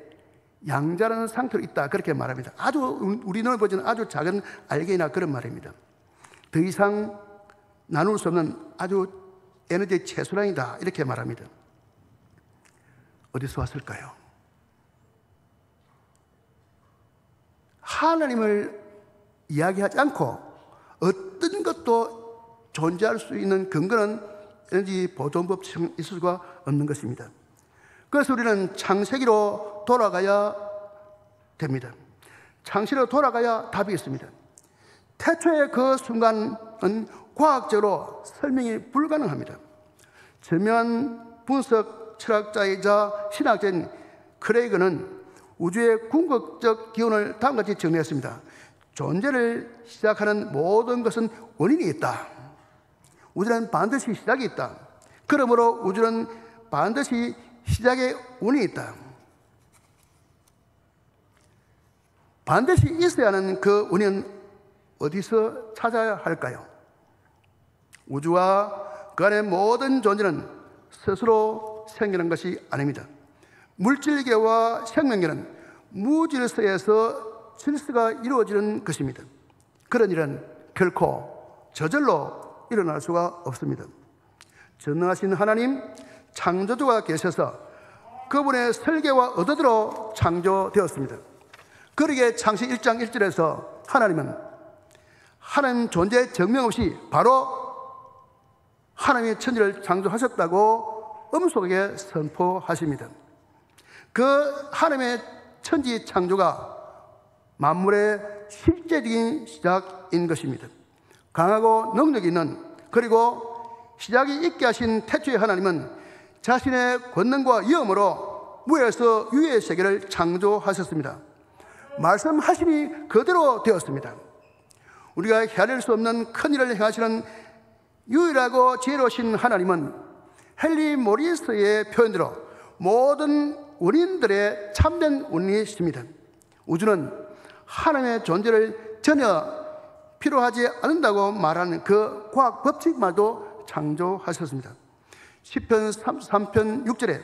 양자라는 상태로 있다, 그렇게 말합니다. 아주 우리 눈으로 보지는 아주 작은 알갱이나 그런 말입니다. 더 이상 나눌 수 없는 아주 에너지의 최소량이다, 이렇게 말합니다. 어디서 왔을까요? 하나님을 이야기하지 않고 어떤 것도 존재할 수 있는 근거는 에너지 보존 법칙이 있을 수가 없는 것입니다. 그래서 우리는 창세기로 돌아가야 됩니다. 창세기로 돌아가야 답이 있습니다. 태초의 그 순간은 과학적으로 설명이 불가능합니다. 저명한 분석 철학자이자 신학자인 크레이그는 우주의 궁극적 기원을 다음같이 정리했습니다. 존재를 시작하는 모든 것은 원인이 있다. 우주는 반드시 시작이 있다. 그러므로 우주는 반드시 시작의 원인이 있다. 반드시 있어야 하는 그 원인은 어디서 찾아야 할까요? 우주와 그 안의 모든 존재는 스스로 생겨난 것이 아닙니다. 물질계와 생명계는 무질서에서 질서가 이루어지는 것입니다. 그런 일은 결코 저절로 일어날 수가 없습니다. 전능하신 하나님 창조주가 계셔서 그분의 설계와 의도대로 창조되었습니다. 그러기에 창세기 1장 1절에서 하나님은 하나님 존재 증명 없이 바로 하나님의 천지를 창조하셨다고 엄숙하게 선포하십니다. 그 하나님의 천지 창조가 만물의 실제적인 시작인 것입니다. 강하고 능력 있는, 그리고 시작이 있게 하신 태초의 하나님은 자신의 권능과 위엄으로 무에서 유의 세계를 창조하셨습니다. 말씀하시니 그대로 되었습니다. 우리가 헤아릴 수 없는 큰 일을 행하시는 유일하고 지혜로우신 하나님은 헨리 모리스의 표현대로 모든 원인들의 참된 원인이십니다. 우주는 하나님의 존재를 전혀 필요하지 않는다고 말하는 그 과학 법칙만도 창조하셨습니다. 시편 3편 6절에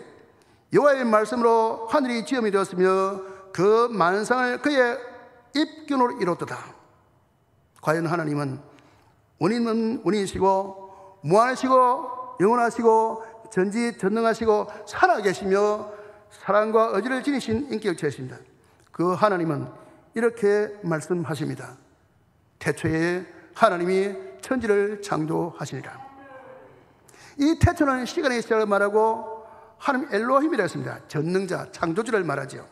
여호와의 말씀으로 하늘이 지음이 되었으며 그 만상을 그의 입견으로 이뤘도다. 과연 하나님은 원인은 원인이시고 무한하시고 영원하시고 전지전능하시고 살아계시며 사랑과 의지를 지니신 인격체이십니다. 그 하나님은 이렇게 말씀하십니다. 태초에 하나님이 천지를 창조하시니라. 이 태초는 시간의 시작을 말하고 하나님 엘로힘이라 했습니다. 전능자, 창조주를 말하죠.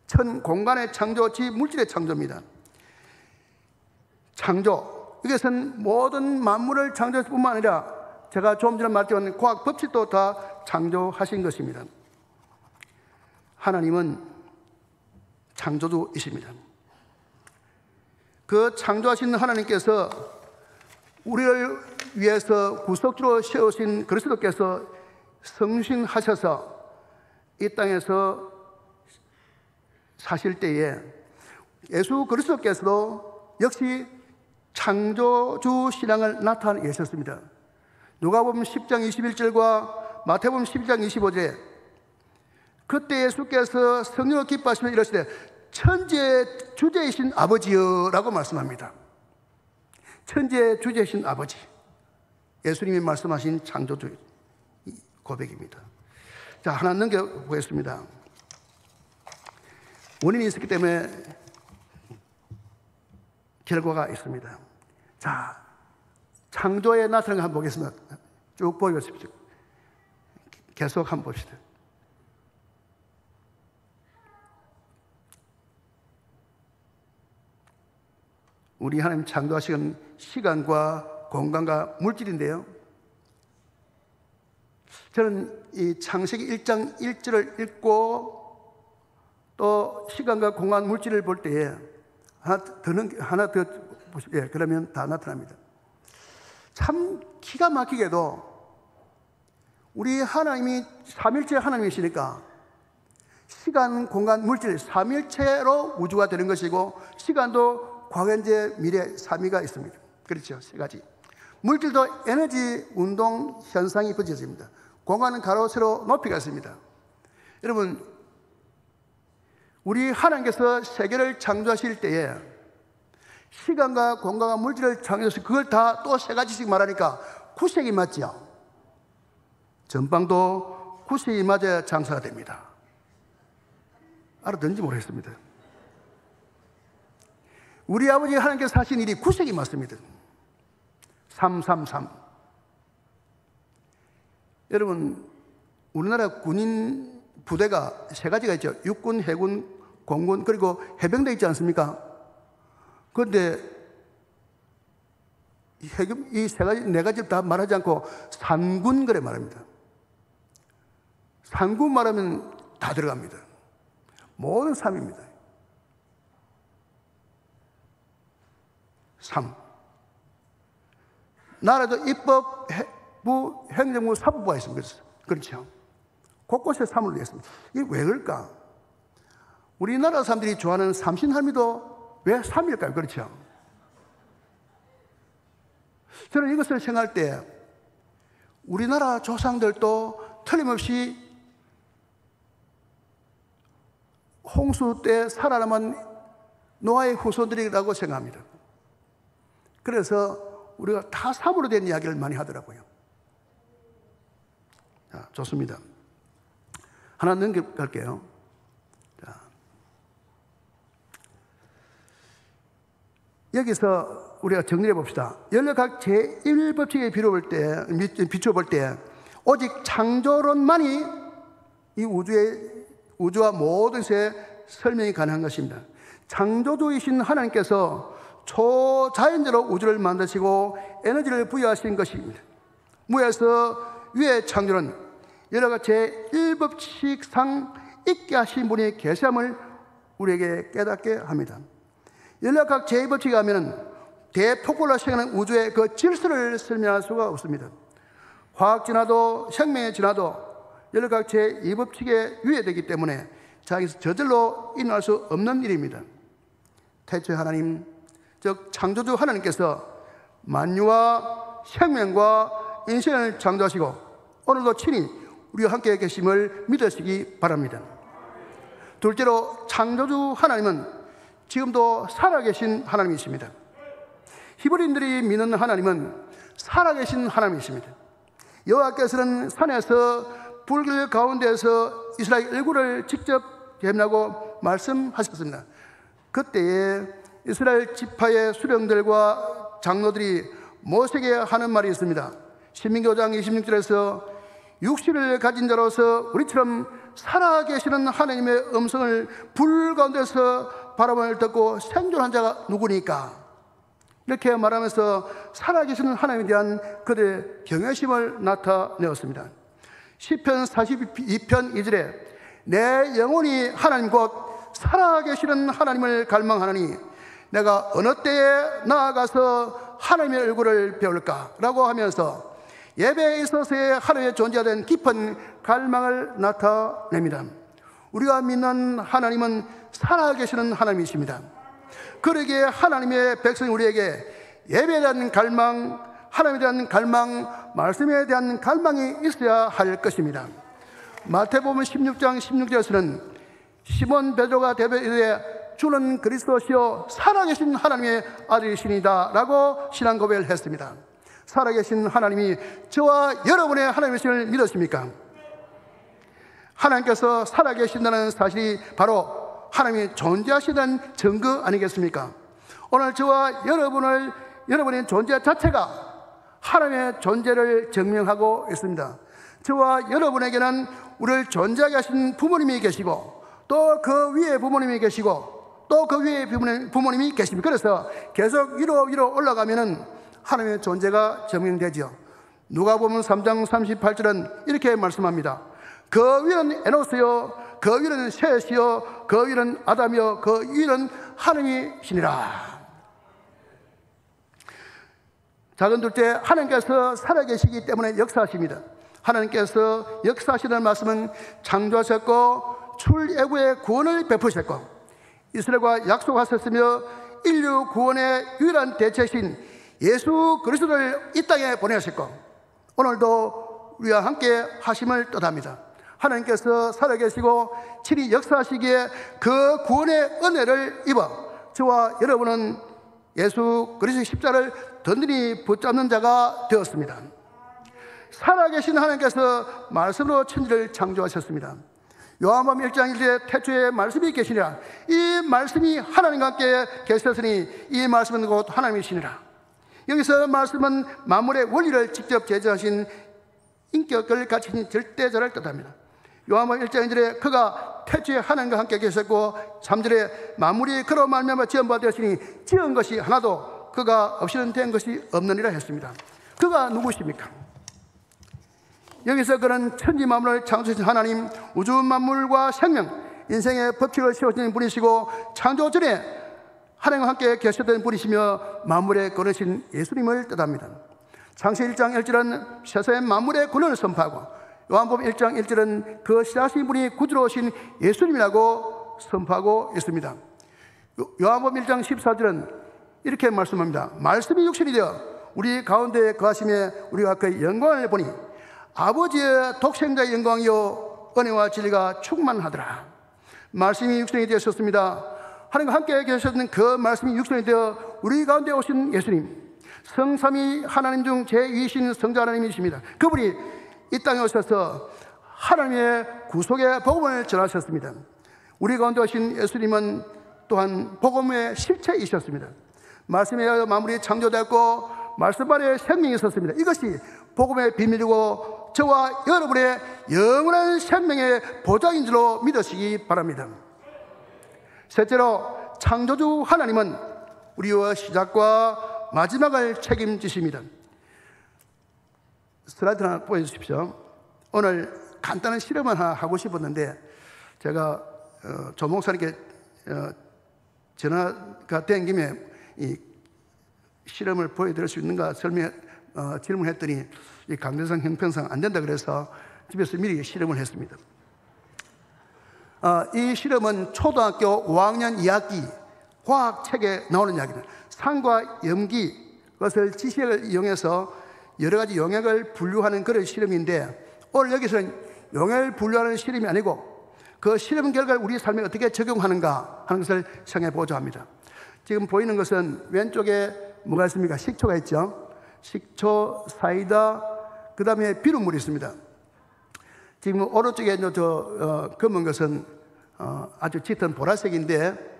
천 공간의 창조지 물질의 창조입니다. 창조, 이것은 모든 만물을 창조할 뿐만 아니라 제가 조금 전에 말했던 과학 법칙도 다 창조하신 것입니다. 하나님은 창조주이십니다. 그 창조하신 하나님께서 우리를 위해서 구속주로 세우신 그리스도께서 성신하셔서 이 땅에서 사실 때에 예수 그리스도께서도 역시 창조주 신앙을 나타내셨습니다. 누가복음 10장 21절과 마태복음 12장 25절에 그때 예수께서 성령을 기뻐하시며 이러시되 천지의 주제이신 아버지여 라고 말씀합니다. 천지의 주제이신 아버지, 예수님이 말씀하신 창조주 고백입니다. 자, 하나 넘겨보겠습니다. 원인이 있었기 때문에 결과가 있습니다. 자, 창조에 나타난 거 한번 보겠습니다. 쭉 보여주십시오. 계속 한번 봅시다. 우리 하나님 창조하신 시간과 공간과 물질인데요, 저는 이 창세기 1장 1절을 읽고 또 시간과 공간 물질을 볼 때에 하나 더 보시죠. 예, 그러면 다 나타납니다. 참 기가 막히게도 우리 하나님이 삼일체 하나님이시니까 시간, 공간, 물질 삼일체로 우주가 되는 것이고, 시간도 과거, 현재, 미래 삼위가 있습니다. 그렇죠? 세 가지. 물질도 에너지 운동 현상이 벌어집니다. 공간은 가로 세로 높이가 있습니다. 여러분, 우리 하나님께서 세계를 창조하실 때에 시간과 공간과 물질을 창조해서 그걸 다 또 세 가지씩 말하니까 9색이 맞죠? 전방도 9색이 맞아야 장사가 됩니다. 알아듣는지 모르겠습니다. 우리 아버지 하나님께서 하신 일이 9색이 맞습니다. 333. 여러분, 우리나라 군인 부대가 세 가지가 있죠. 육군, 해군, 공군, 그리고 해병대 있지 않습니까? 그런데 이 세 가지, 네 가지 다 말하지 않고 산군 그래 말합니다. 산군 말하면 다 들어갑니다. 모든 3입니다. 3. 나라도 입법, 부, 행정부, 사법부가 있습니다. 그렇죠? 곳곳에 3을 냈습니다. 이게 왜 그럴까? 우리나라 사람들이 좋아하는 삼신할미도 왜 3일까요? 그렇죠? 저는 이것을 생각할 때 우리나라 조상들도 틀림없이 홍수 때 살아남은 노아의 후손들이라고 생각합니다. 그래서 우리가 다 3으로 된 이야기를 많이 하더라고요. 자, 좋습니다. 하나 넘겨갈게요. 자, 여기서 우리가 정리해 봅시다. 연력학 제1법칙에 비춰볼 때 오직 창조론만이 이 우주와 모든 것의 설명이 가능한 것입니다. 창조주이신 하나님께서 초자연적으로 우주를 만드시고 에너지를 부여하신 것입니다. 무에서 위의 창조는 여러 가지 제1법칙상 있게 하신 분이 계시함을 우리에게 깨닫게 합니다. 여러 각 제1법칙이 하면 대폭발로 생겨나는 우주의 그 질서를 설명할 수가 없습니다. 화학 진화도 생명의 진화도 여러 각 제2법칙에 위배되기 때문에 자기서 저절로 일어날 수 없는 일입니다. 태초의 하나님, 즉 창조주 하나님께서 만유와 생명과 인생을 창조하시고 오늘도 친히 우리와 함께 계심을 믿으시기 바랍니다. 둘째로 창조주 하나님은 지금도 살아계신 하나님이십니다. 히브리인들이 믿는 하나님은 살아계신 하나님이십니다. 여호와께서는 산에서 불길 가운데에서 이스라엘 일구를 직접 대면하고 말씀하셨습니다. 그때에 이스라엘 지파의 수령들과 장로들이 모세에게 하는 말이 있습니다. 신명기 5장 26절에서 육신을 가진 자로서 우리처럼 살아계시는 하나님의 음성을 불 가운데서 바람을 듣고 생존한 자가 누구니까? 이렇게 말하면서 살아계시는 하나님에 대한 그들의 경외심을 나타내었습니다. 시편 42편 2절에 내 영혼이 하나님 곧 살아계시는 하나님을 갈망하느니 내가 어느 때에 나아가서 하나님의 얼굴을 배울까? 라고 하면서 예배에 있어서의 하나님의 존재가 된 깊은 갈망을 나타냅니다. 우리가 믿는 하나님은 살아계시는 하나님이십니다. 그러기에 하나님의 백성이 우리에게 예배에 대한 갈망, 하나님에 대한 갈망, 말씀에 대한 갈망이 있어야 할 것입니다. 마태복음 16장 16절에서는 시몬 베드로가 대변에 주는 그리스도시요 살아계신 하나님의 아들이시니다 라고 신앙 고백을 했습니다. 살아계신 하나님이 저와 여러분의 하나님이심을 믿으십니까? 하나님께서 살아계신다는 사실이 바로 하나님이 존재하시는 증거 아니겠습니까? 오늘 저와 여러분의 존재 자체가 하나님의 존재를 증명하고 있습니다. 저와 여러분에게는 우리를 존재하게 하신 부모님이 계시고 또 그 위에 부모님이 계시고 또 그 위에 부모님이 계십니다. 그래서 계속 위로 올라가면은 하나님의 존재가 증명되죠. 누가복음 3장 38절은 이렇게 말씀합니다. 그 위는 에노스요, 그 위는 셋이요, 그 위는 아담이요, 그 위는 하나님이시니라. 작은 둘째, 하나님께서 살아계시기 때문에 역사하십니다. 하나님께서 역사하시는 말씀은 창조하셨고 출애굽의 구원을 베푸셨고 이스라엘과 약속하셨으며 인류 구원의 유일한 대체신 예수 그리스도를 이 땅에 보내셨고 오늘도 우리와 함께 하심을 뜻합니다. 하나님께서 살아계시고 친히 역사하시기에 그 구원의 은혜를 입어 저와 여러분은 예수 그리스도의 십자가를 든든히 붙잡는 자가 되었습니다. 살아계신 하나님께서 말씀으로 천지를 창조하셨습니다. 요한복음 1장 1절에 태초에 말씀이 계시니라. 이 말씀이 하나님과 함께 계셨으니 이 말씀은 곧 하나님이시니라. 여기서 말씀은 만물의 원리를 직접 제정하신 인격을 가지신 절대자를 뜻합니다. 요한복음 1장 1절에 그가 태초에 하나님과 함께 계셨고 3절에 만물이 그로 말미암아 지은 바 되었으니 지은 것이 하나도 그가 없이는 된 것이 없느니라 했습니다. 그가 누구십니까? 여기서 그런 천지 만물을 창조하신 하나님, 우주 만물과 생명, 인생의 법칙을 세우신 분이시고 창조 전에 하나님과 함께 계셨던 분이시며 만물의 근원이신 예수님을 뜻합니다. 창세기 1장 1절은 세상의 만물의 근원을 선포하고 요한복음 1장 1절은 그 시작하신 분이 구주로 오신 예수님이라고 선포하고 있습니다. 요한복음 1장 14절은 이렇게 말씀합니다. 말씀이 육신이 되어 우리 가운데 거하심에 우리가 그의 영광을 보니 아버지의 독생자의 영광이요 은혜와 진리가 충만하더라. 말씀이 육신이 되셨습니다. 하나님과 함께 계셨던 그 말씀이 육신이 되어 우리 가운데 오신 예수님, 성삼위 하나님 중 제2신 성자 하나님이십니다. 그분이 이 땅에 오셔서 하나님의 구속의 복음을 전하셨습니다. 우리 가운데 오신 예수님은 또한 복음의 실체이셨습니다. 말씀에 의하여 만물이 창조되었고 말씀 안에 생명이 있었습니다. 이것이 복음의 비밀이고 저와 여러분의 영원한 생명의 보장인 줄로 믿으시기 바랍니다. 셋째로 창조주 하나님은 우리와 시작과 마지막을 책임지십니다. 슬라이드 하나 보여주십시오. 오늘 간단한 실험을 하나 하고 싶었는데 제가 조 목사님께 전화가 된 김에 이 실험을 보여드릴 수 있는가 질문했더니 이 강대상 형평상 안 된다 그래서 집에서 미리 실험을 했습니다. 이 실험은 초등학교 5학년 2학기 과학책에 나오는 이야기입니다. 산과 염기, 그것을 지식을 이용해서 여러 가지 영역을 분류하는 그런 실험인데 오늘 여기서는 영역을 분류하는 실험이 아니고 그 실험 결과를 우리 삶에 어떻게 적용하는가 하는 것을 생각해 보자 합니다. 지금 보이는 것은 왼쪽에 뭐가 있습니까? 식초가 있죠. 식초, 사이다, 그 다음에 비눗물이 있습니다. 지금 오른쪽에 검은 것은 아주 짙은 보라색인데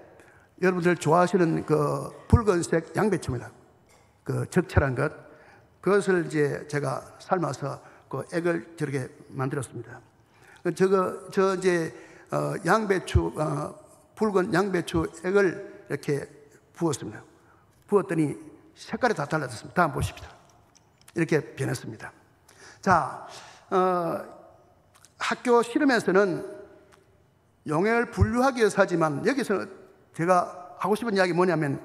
여러분들 좋아하시는 그 붉은색 양배추입니다. 그 적철한 것. 그것을 이제 제가 삶아서 그 액을 저렇게 만들었습니다. 양배추, 붉은 양배추 액을 이렇게 부었습니다. 부었더니 색깔이 다 달라졌습니다. 다음 보십시오. 이렇게 변했습니다. 자, 학교 실험에서는 영역을 분류하기 위해서 하지만 여기서는 제가 하고 싶은 이야기 뭐냐면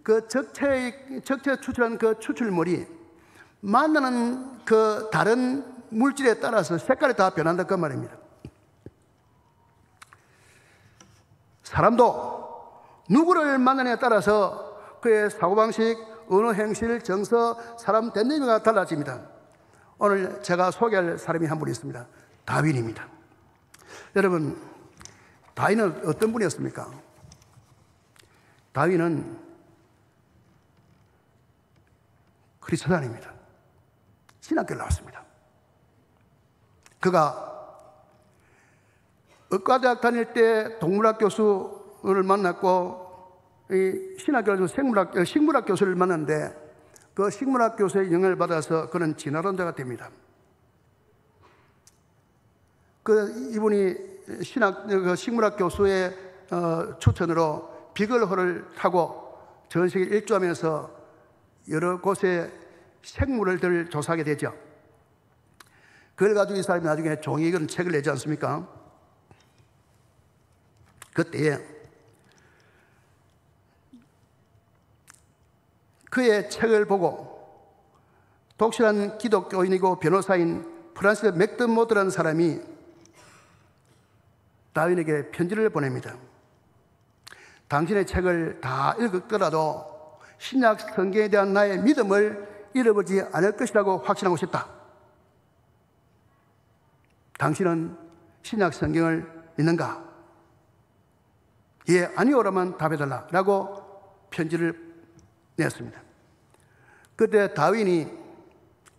그 적체에 추출한 그 추출물이 만나는 그 다른 물질에 따라서 색깔이 다 변한다 그 말입니다. 사람도 누구를 만나느냐에 따라서 그의 사고방식, 언어 행실, 정서, 사람 됨됨이가 달라집니다. 오늘 제가 소개할 사람이 한 분 있습니다. 다윈입니다. 여러분, 다윈은 어떤 분이었습니까? 다윈은 그리스도인입니다. 신학교를 나왔습니다. 그가 의과대학 다닐 때 동물학 교수를 만났고 이 신학교에서 식물학 교수를 만났는데 그 식물학 교수의 영향을 받아서 그는 진화론자가 됩니다. 이분이 식물학 교수의 추천으로 비글호를 타고 전 세계 일주하면서 여러 곳에 생물을 조사하게 되죠. 그걸 가지고 이 사람이 나중에 종이익은 책을 내지 않습니까? 그때 그의 책을 보고 독실한 기독교인이고 변호사인 프란시스 맥더모드라는 사람이 다윈에게 편지를 보냅니다. 당신의 책을 다 읽었더라도 신약 성경에 대한 나의 믿음을 잃어버리지 않을 것이라고 확신하고 싶다. 당신은 신약 성경을 믿는가? 예, 아니오라만 답해달라 라고 편지를 냈습니다. 그때 다윈이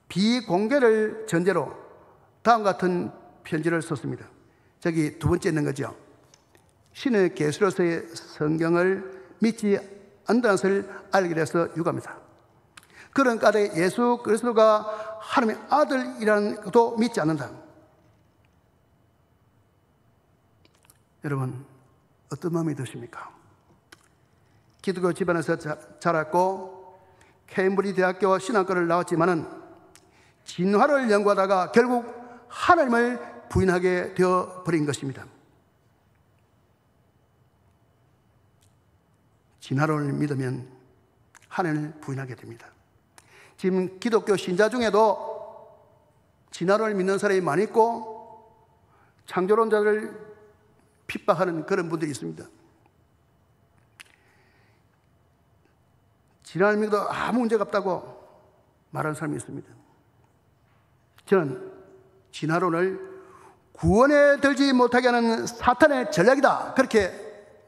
비공개를 전제로 다음 같은 편지를 썼습니다. 저기 두 번째 있는 거죠. 신의 계시로서의 성경을 믿지 않는다는 것을 알게 돼서 유감이다. 그런 까닭에 예수 그리스도가 하나님의 아들이라는 것도 믿지 않는다. 여러분, 어떤 마음이 드십니까? 기독교 집안에서 자랐고 케임브리지 대학교 신학과를 나왔지만은 진화를 연구하다가 결국 하나님을 부인하게 되어버린 것입니다. 진화론을 믿으면 하나님을 부인하게 됩니다. 지금 기독교 신자 중에도 진화론을 믿는 사람이 많이 있고 창조론자를 핍박하는 그런 분들이 있습니다. 진화를 믿어도 아무 문제가 없다고 말하는 사람이 있습니다. 저는 진화론을 구원에 들지 못하게 하는 사탄의 전략이다 그렇게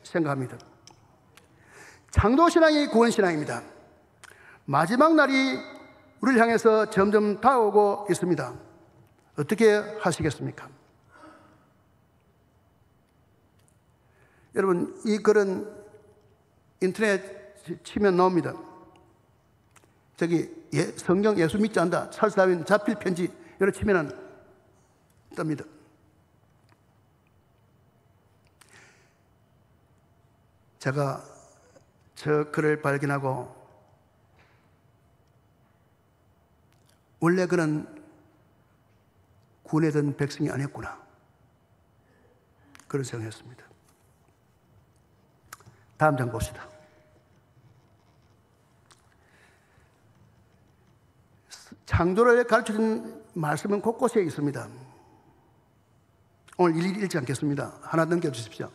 생각합니다. 창조신앙이 구원신앙입니다. 마지막 날이 우리를 향해서 점점 다가오고 있습니다. 어떻게 하시겠습니까? 여러분, 이 글은 인터넷 치면 나옵니다. 저기 성경 예수 믿지 않는다, 찰스 다윈 자필 편지 이렇게 치면은 뜹니다. 제가 저 글을 발견하고 원래 그는 군에 든 백성이 아니었구나, 그런 생각했습니다. 다음 장 봅시다. 창조를 가르쳐준 말씀은 곳곳에 있습니다. 오늘 일일이 읽지 않겠습니다. 하나 넘겨주십시오.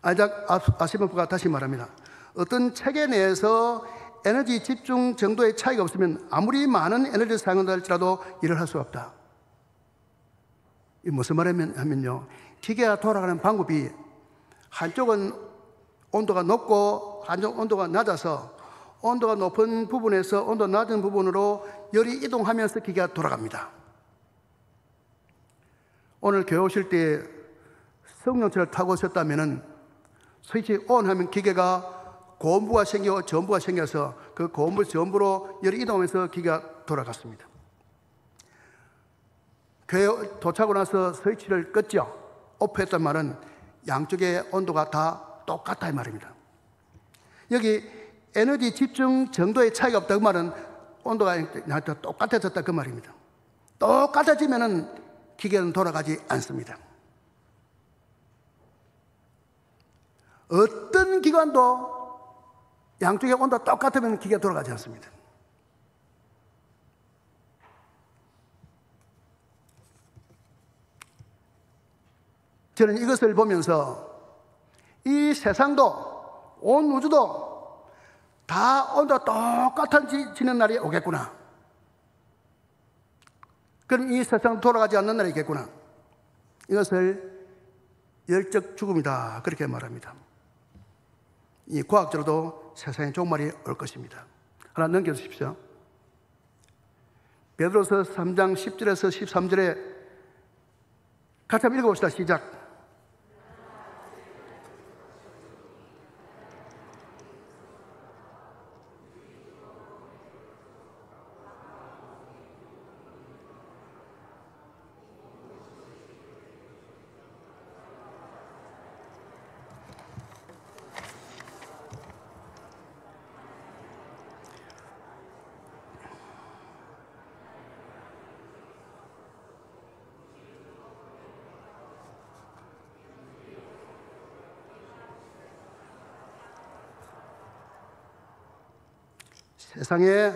아이작 아시모프가 다시 말합니다. 어떤 체계 내에서 에너지 집중 정도의 차이가 없으면 아무리 많은 에너지를 사용한다 할지라도 일을 할 수가 없다. 이 무슨 말이냐면요, 기계가 돌아가는 방법이 한쪽은 온도가 높고 한쪽 온도가 낮아서 온도가 높은 부분에서 온도 낮은 부분으로 열이 이동하면서 기계가 돌아갑니다. 오늘 교회 오실 때 성령차를 타고 오셨다면 스위치 ON 하면 기계가 고온부가 생기고 저온부가 생겨서 그 고온부 저온부로 열이 이동하면서 기계가 돌아갔습니다. 교회 도착하고 나서 스위치를 껐죠. 오프했단 말은 양쪽의 온도가 다 똑같다 이 말입니다. 여기 에너지 집중 정도의 차이가 없다 그 말은 온도가 똑같아졌다 그 말입니다. 똑같아지면은 기계는 돌아가지 않습니다. 어떤 기관도 양쪽의 온도가 똑같으면 기계가 돌아가지 않습니다. 저는 이것을 보면서 이 세상도 온 우주도 다 온도가 똑같아지는 날이 오겠구나. 그럼 이 세상 돌아가지 않는 날이 있겠구나. 이것을 열적 죽음이다 그렇게 말합니다. 이 과학적으로도 세상에 종말이 올 것입니다. 하나 넘겨주십시오. 베드로서 3장 10절에서 13절에 같이 한번 읽어봅시다. 시작. 세상에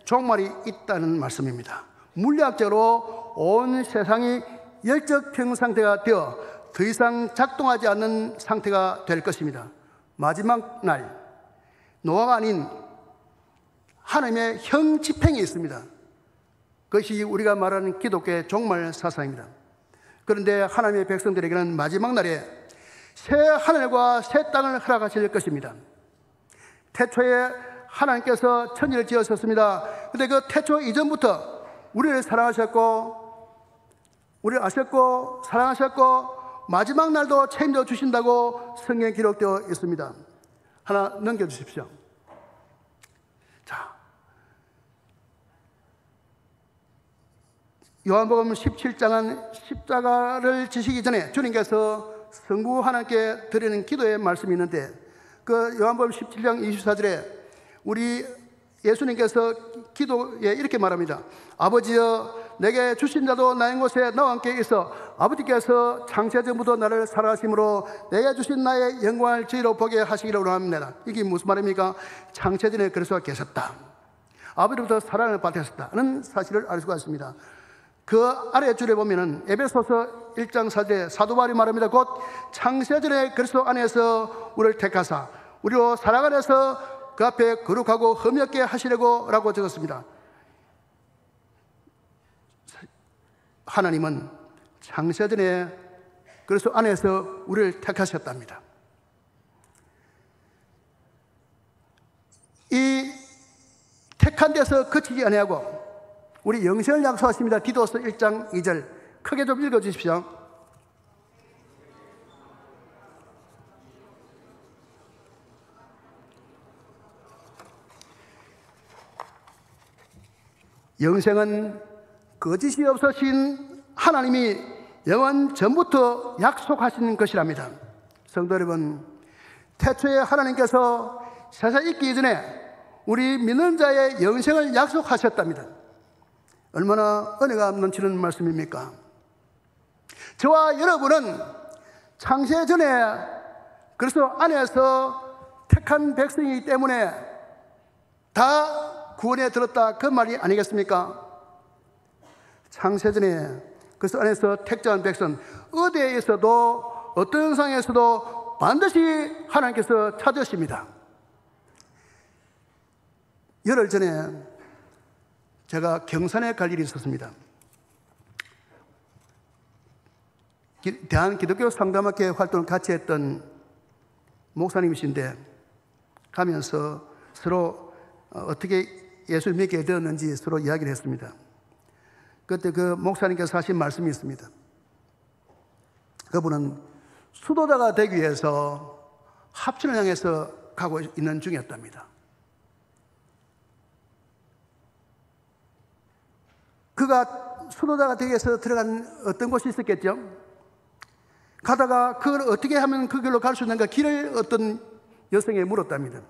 종말이 있다는 말씀입니다. 물리학적으로 온 세상이 열적 평형 상태가 되어 더 이상 작동하지 않는 상태가 될 것입니다. 마지막 날, 노아가 아닌 하나님의 형집행이 있습니다. 그것이 우리가 말하는 기독교의 종말 사상입니다. 그런데 하나님의 백성들에게는 마지막 날에 새 하늘과 새 땅을 허락하실 것입니다. 태초에 하나님께서 천지를 지으셨습니다. 그런데 그 태초 이전부터 우리를 사랑하셨고 우리를 아셨고 사랑하셨고 마지막 날도 책임져 주신다고 성경에 기록되어 있습니다. 하나 넘겨주십시오. 자, 요한복음 17장은 십자가를 지시기 전에 주님께서 성부 하나님께 드리는 기도의 말씀이 있는데 그 요한복음 17장 24절에 우리 예수님께서 기도에 이렇게 말합니다. 아버지여 내게 주신 자도 나인 곳에 나와 함께 있어 아버지께서 창세전부터 나를 사랑하심으로 내게 주신 나의 영광을 저희로 보게 하시기를 원합니다. 이게 무슨 말입니까? 창세전에 그리스도가 계셨다, 아버지로부터 사랑을 받으셨다는 사실을 알 수가 있습니다. 그 아래 줄에 보면은 에베소서 1장 4절에 사도 바울이 말합니다. 곧 창세전에 그리스도 안에서 우리를 택하사 우리로 사랑 안에서 그 앞에 거룩하고 흠이 없게 하시려고 라고 적었습니다. 하나님은 창세전에 그리스도 안에서 우리를 택하셨답니다. 이 택한 데서 그치지 아니하고 우리 영생을 약속하십니다. 디도서 1장 2절 크게 좀 읽어주십시오. 영생은 거짓이 없으신 하나님이 영원 전부터 약속하신 것이랍니다. 성도 여러분, 태초에 하나님께서 세상이 있기 전에 우리 믿는 자의 영생을 약속하셨답니다. 얼마나 은혜가 넘치는 말씀입니까? 저와 여러분은 창세 전에 그래서 안에서 택한 백성이기 때문에 다 구원에 들었다, 그 말이 아니겠습니까? 창세 전에 그래서 안에서 택정한 백성, 어디에서도 어떤 상황에서도 반드시 하나님께서 찾으십니다. 열흘 전에 제가 경산에 갈 일이 있었습니다. 대한기독교 상담학회 활동을 같이 했던 목사님이신데 가면서 서로 어떻게 예수를 믿게 되었는지 서로 이야기를 했습니다. 그때 그 목사님께서 하신 말씀이 있습니다. 그분은 수도자가 되기 위해서 합천을 향해서 가고 있는 중이었답니다. 그가 수도자가 되기 위해서 들어간 어떤 곳이 있었겠죠? 가다가 그걸 어떻게 하면 그 길로 갈 수 있는가 길을 어떤 여성에 물었답니다.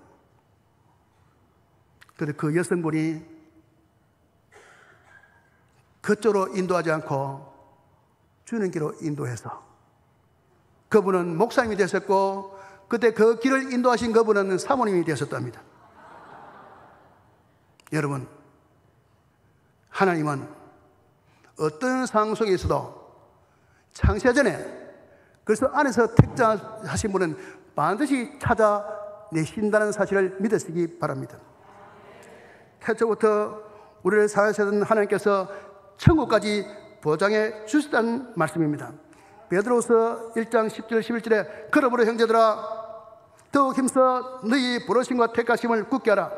그런데 그 여성분이 그쪽으로 인도하지 않고 주는 길로 인도해서 그분은 목사님이 되셨고 그때 그 길을 인도하신 그분은 사모님이 되셨답니다. 여러분, 하나님은 어떤 상황 속에 있어도 창세 전에 그래서 안에서 택정하신 분은 반드시 찾아내신다는 사실을 믿으시기 바랍니다. 태초부터 우리를 사랑하시던 하나님께서 천국까지 보장해 주셨다는 말씀입니다. 베드로서 1장 10절 11절에 그러므로 형제들아 더욱 힘써 너희 부르심과 택하심을 굳게 하라.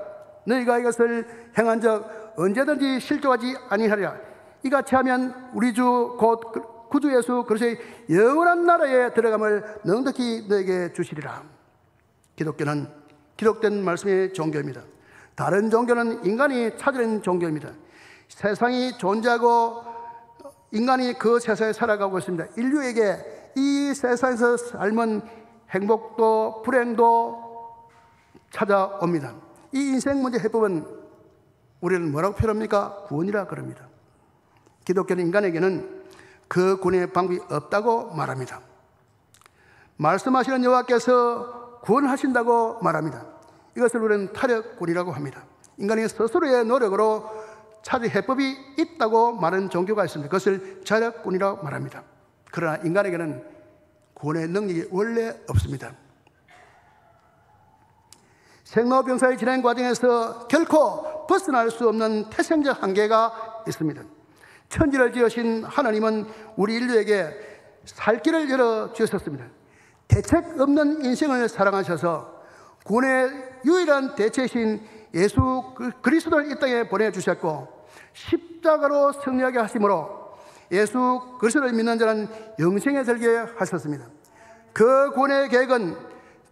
너희가 이것을 행한 적 언제든지 실족하지 아니하리라. 이같이 하면 우리 주 곧 구주 예수 그리스도의 영원한 나라에 들어감을 넉넉히 너에게 주시리라. 기독교는 기록된 말씀의 종교입니다. 다른 종교는 인간이 찾아낸 종교입니다. 세상이 존재하고 인간이 그 세상에 살아가고 있습니다. 인류에게 이 세상에서 삶은 행복도 불행도 찾아옵니다. 이 인생 문제 해법은 우리는 뭐라고 표현합니까? 구원이라 그럽니다. 기독교는 인간에게는 그 구원의 방법이 없다고 말합니다. 말씀하시는 여호와께서 구원하신다고 말합니다. 이것을 우리는 타력구원이라고 합니다. 인간이 스스로의 노력으로 찾을 해법이 있다고 말하는 종교가 있습니다. 그것을 자력구원이라고 말합니다. 그러나 인간에게는 구원의 능력이 원래 없습니다. 생로병사의 진행 과정에서 결코 벗어날 수 없는 태생적 한계가 있습니다. 천지를 지으신 하나님은 우리 인류에게 살 길을 열어주셨습니다. 대책 없는 인생을 사랑하셔서 구원의 유일한 대체이신 예수 그리스도를 이 땅에 보내주셨고 십자가로 승리하게 하심으로 예수 그리스도를 믿는 자는 영생에 들게 하셨습니다. 그 구원의 계획은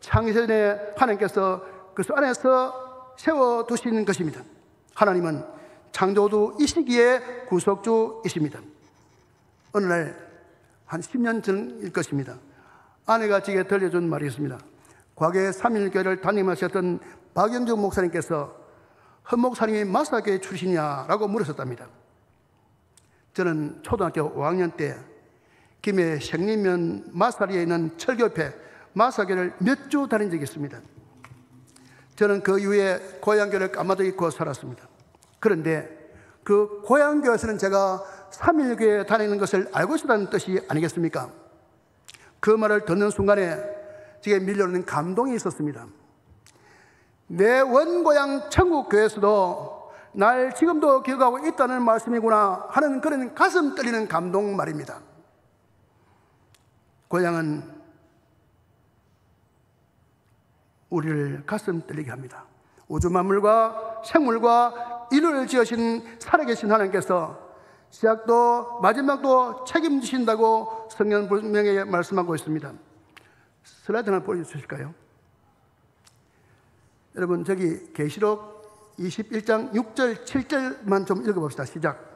창세전에 하나님께서 그 안에서 세워두신 것입니다. 하나님은 창조주이시기에 구속주이십니다. 어느 날 한 10년 전일 것입니다. 아내가 제게 들려준 말이 있습니다. 과거에 3일교회를 담임하셨던 박영중 목사님께서 헌 목사님이 마사교회 출신이냐라고 물으셨답니다. 저는 초등학교 5학년 때 김해 생리면 마사리에 있는 철교회 마사교회를 몇 주 다닌 적이 있습니다. 저는 그 이후에 고향교회를 까마득 잊고 살았습니다. 그런데 그 고향교회에서는 제가 3일교회에 다니는 것을 알고 있었다는 뜻이 아니겠습니까? 그 말을 듣는 순간에 제게 밀려오는 감동이 있었습니다. 내 원고향 천국교회에서도 날 지금도 기억하고 있다는 말씀이구나 하는 그런 가슴 떨리는 감동 말입니다. 고향은 우리를 가슴 떨리게 합니다. 우주 만물과 생물과 인류를 지으신 살아계신 하나님께서 시작도 마지막도 책임지신다고 성경 분명히 말씀하고 있습니다. 슬라이드 하나 보여주실까요? 여러분, 저기 계시록 21장 6절 7절만 좀 읽어봅시다. 시작.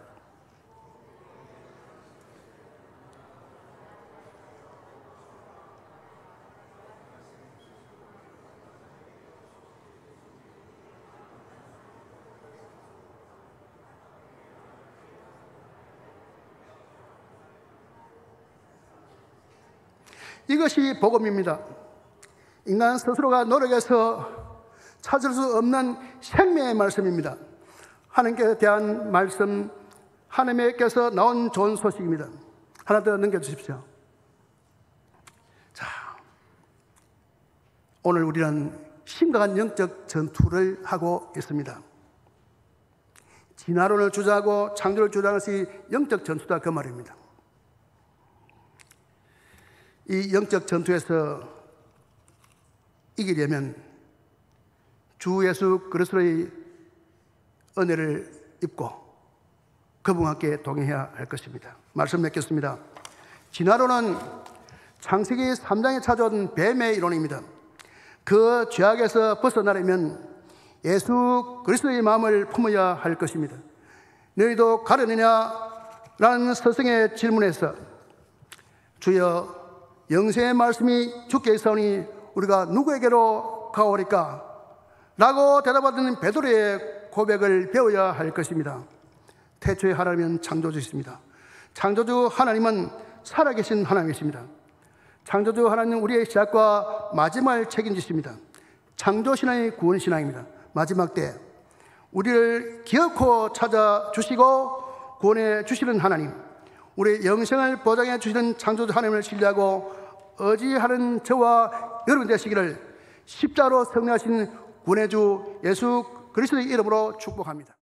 이것이 복음입니다. 인간 스스로가 노력해서 찾을 수 없는 생명의 말씀입니다. 하나님께 대한 말씀, 하나님께서 나온 좋은 소식입니다. 하나 더 넘겨주십시오. 자, 오늘 우리는 심각한 영적 전투를 하고 있습니다. 진화론을 주장하고 창조를 주장하는 것이 영적 전투다, 그 말입니다. 이 영적 전투에서 이기려면 주 예수 그리스도의 은혜를 입고 그분과 함께 동행해야 할 것입니다. 말씀 맺겠습니다. 진화론은 창세기 3장에 찾아온 뱀의 이론입니다. 그 죄악에서 벗어나려면 예수 그리스도의 마음을 품어야 할 것입니다. 너희도 가려느냐? 라는 스승의 질문에서 주여 영생의 말씀이 주께 있사오니 우리가 누구에게로 가오리까? 라고 대답하던 베드로의 고백을 배워야 할 것입니다. 태초에 하나님은 창조주이십니다. 창조주 하나님은 살아계신 하나님이십니다. 창조주 하나님은 우리의 시작과 마지막을 책임지십니다. 창조신앙이 구원신앙입니다. 마지막 때 우리를 기어코 찾아주시고 구원해 주시는 하나님, 우리의 영생을 보장해 주시는 창조주 하나님을 신뢰하고 의지하는 저와 여러분 되시기를 십자로 승리하신 구원의 주 예수 그리스도의 이름으로 축복합니다.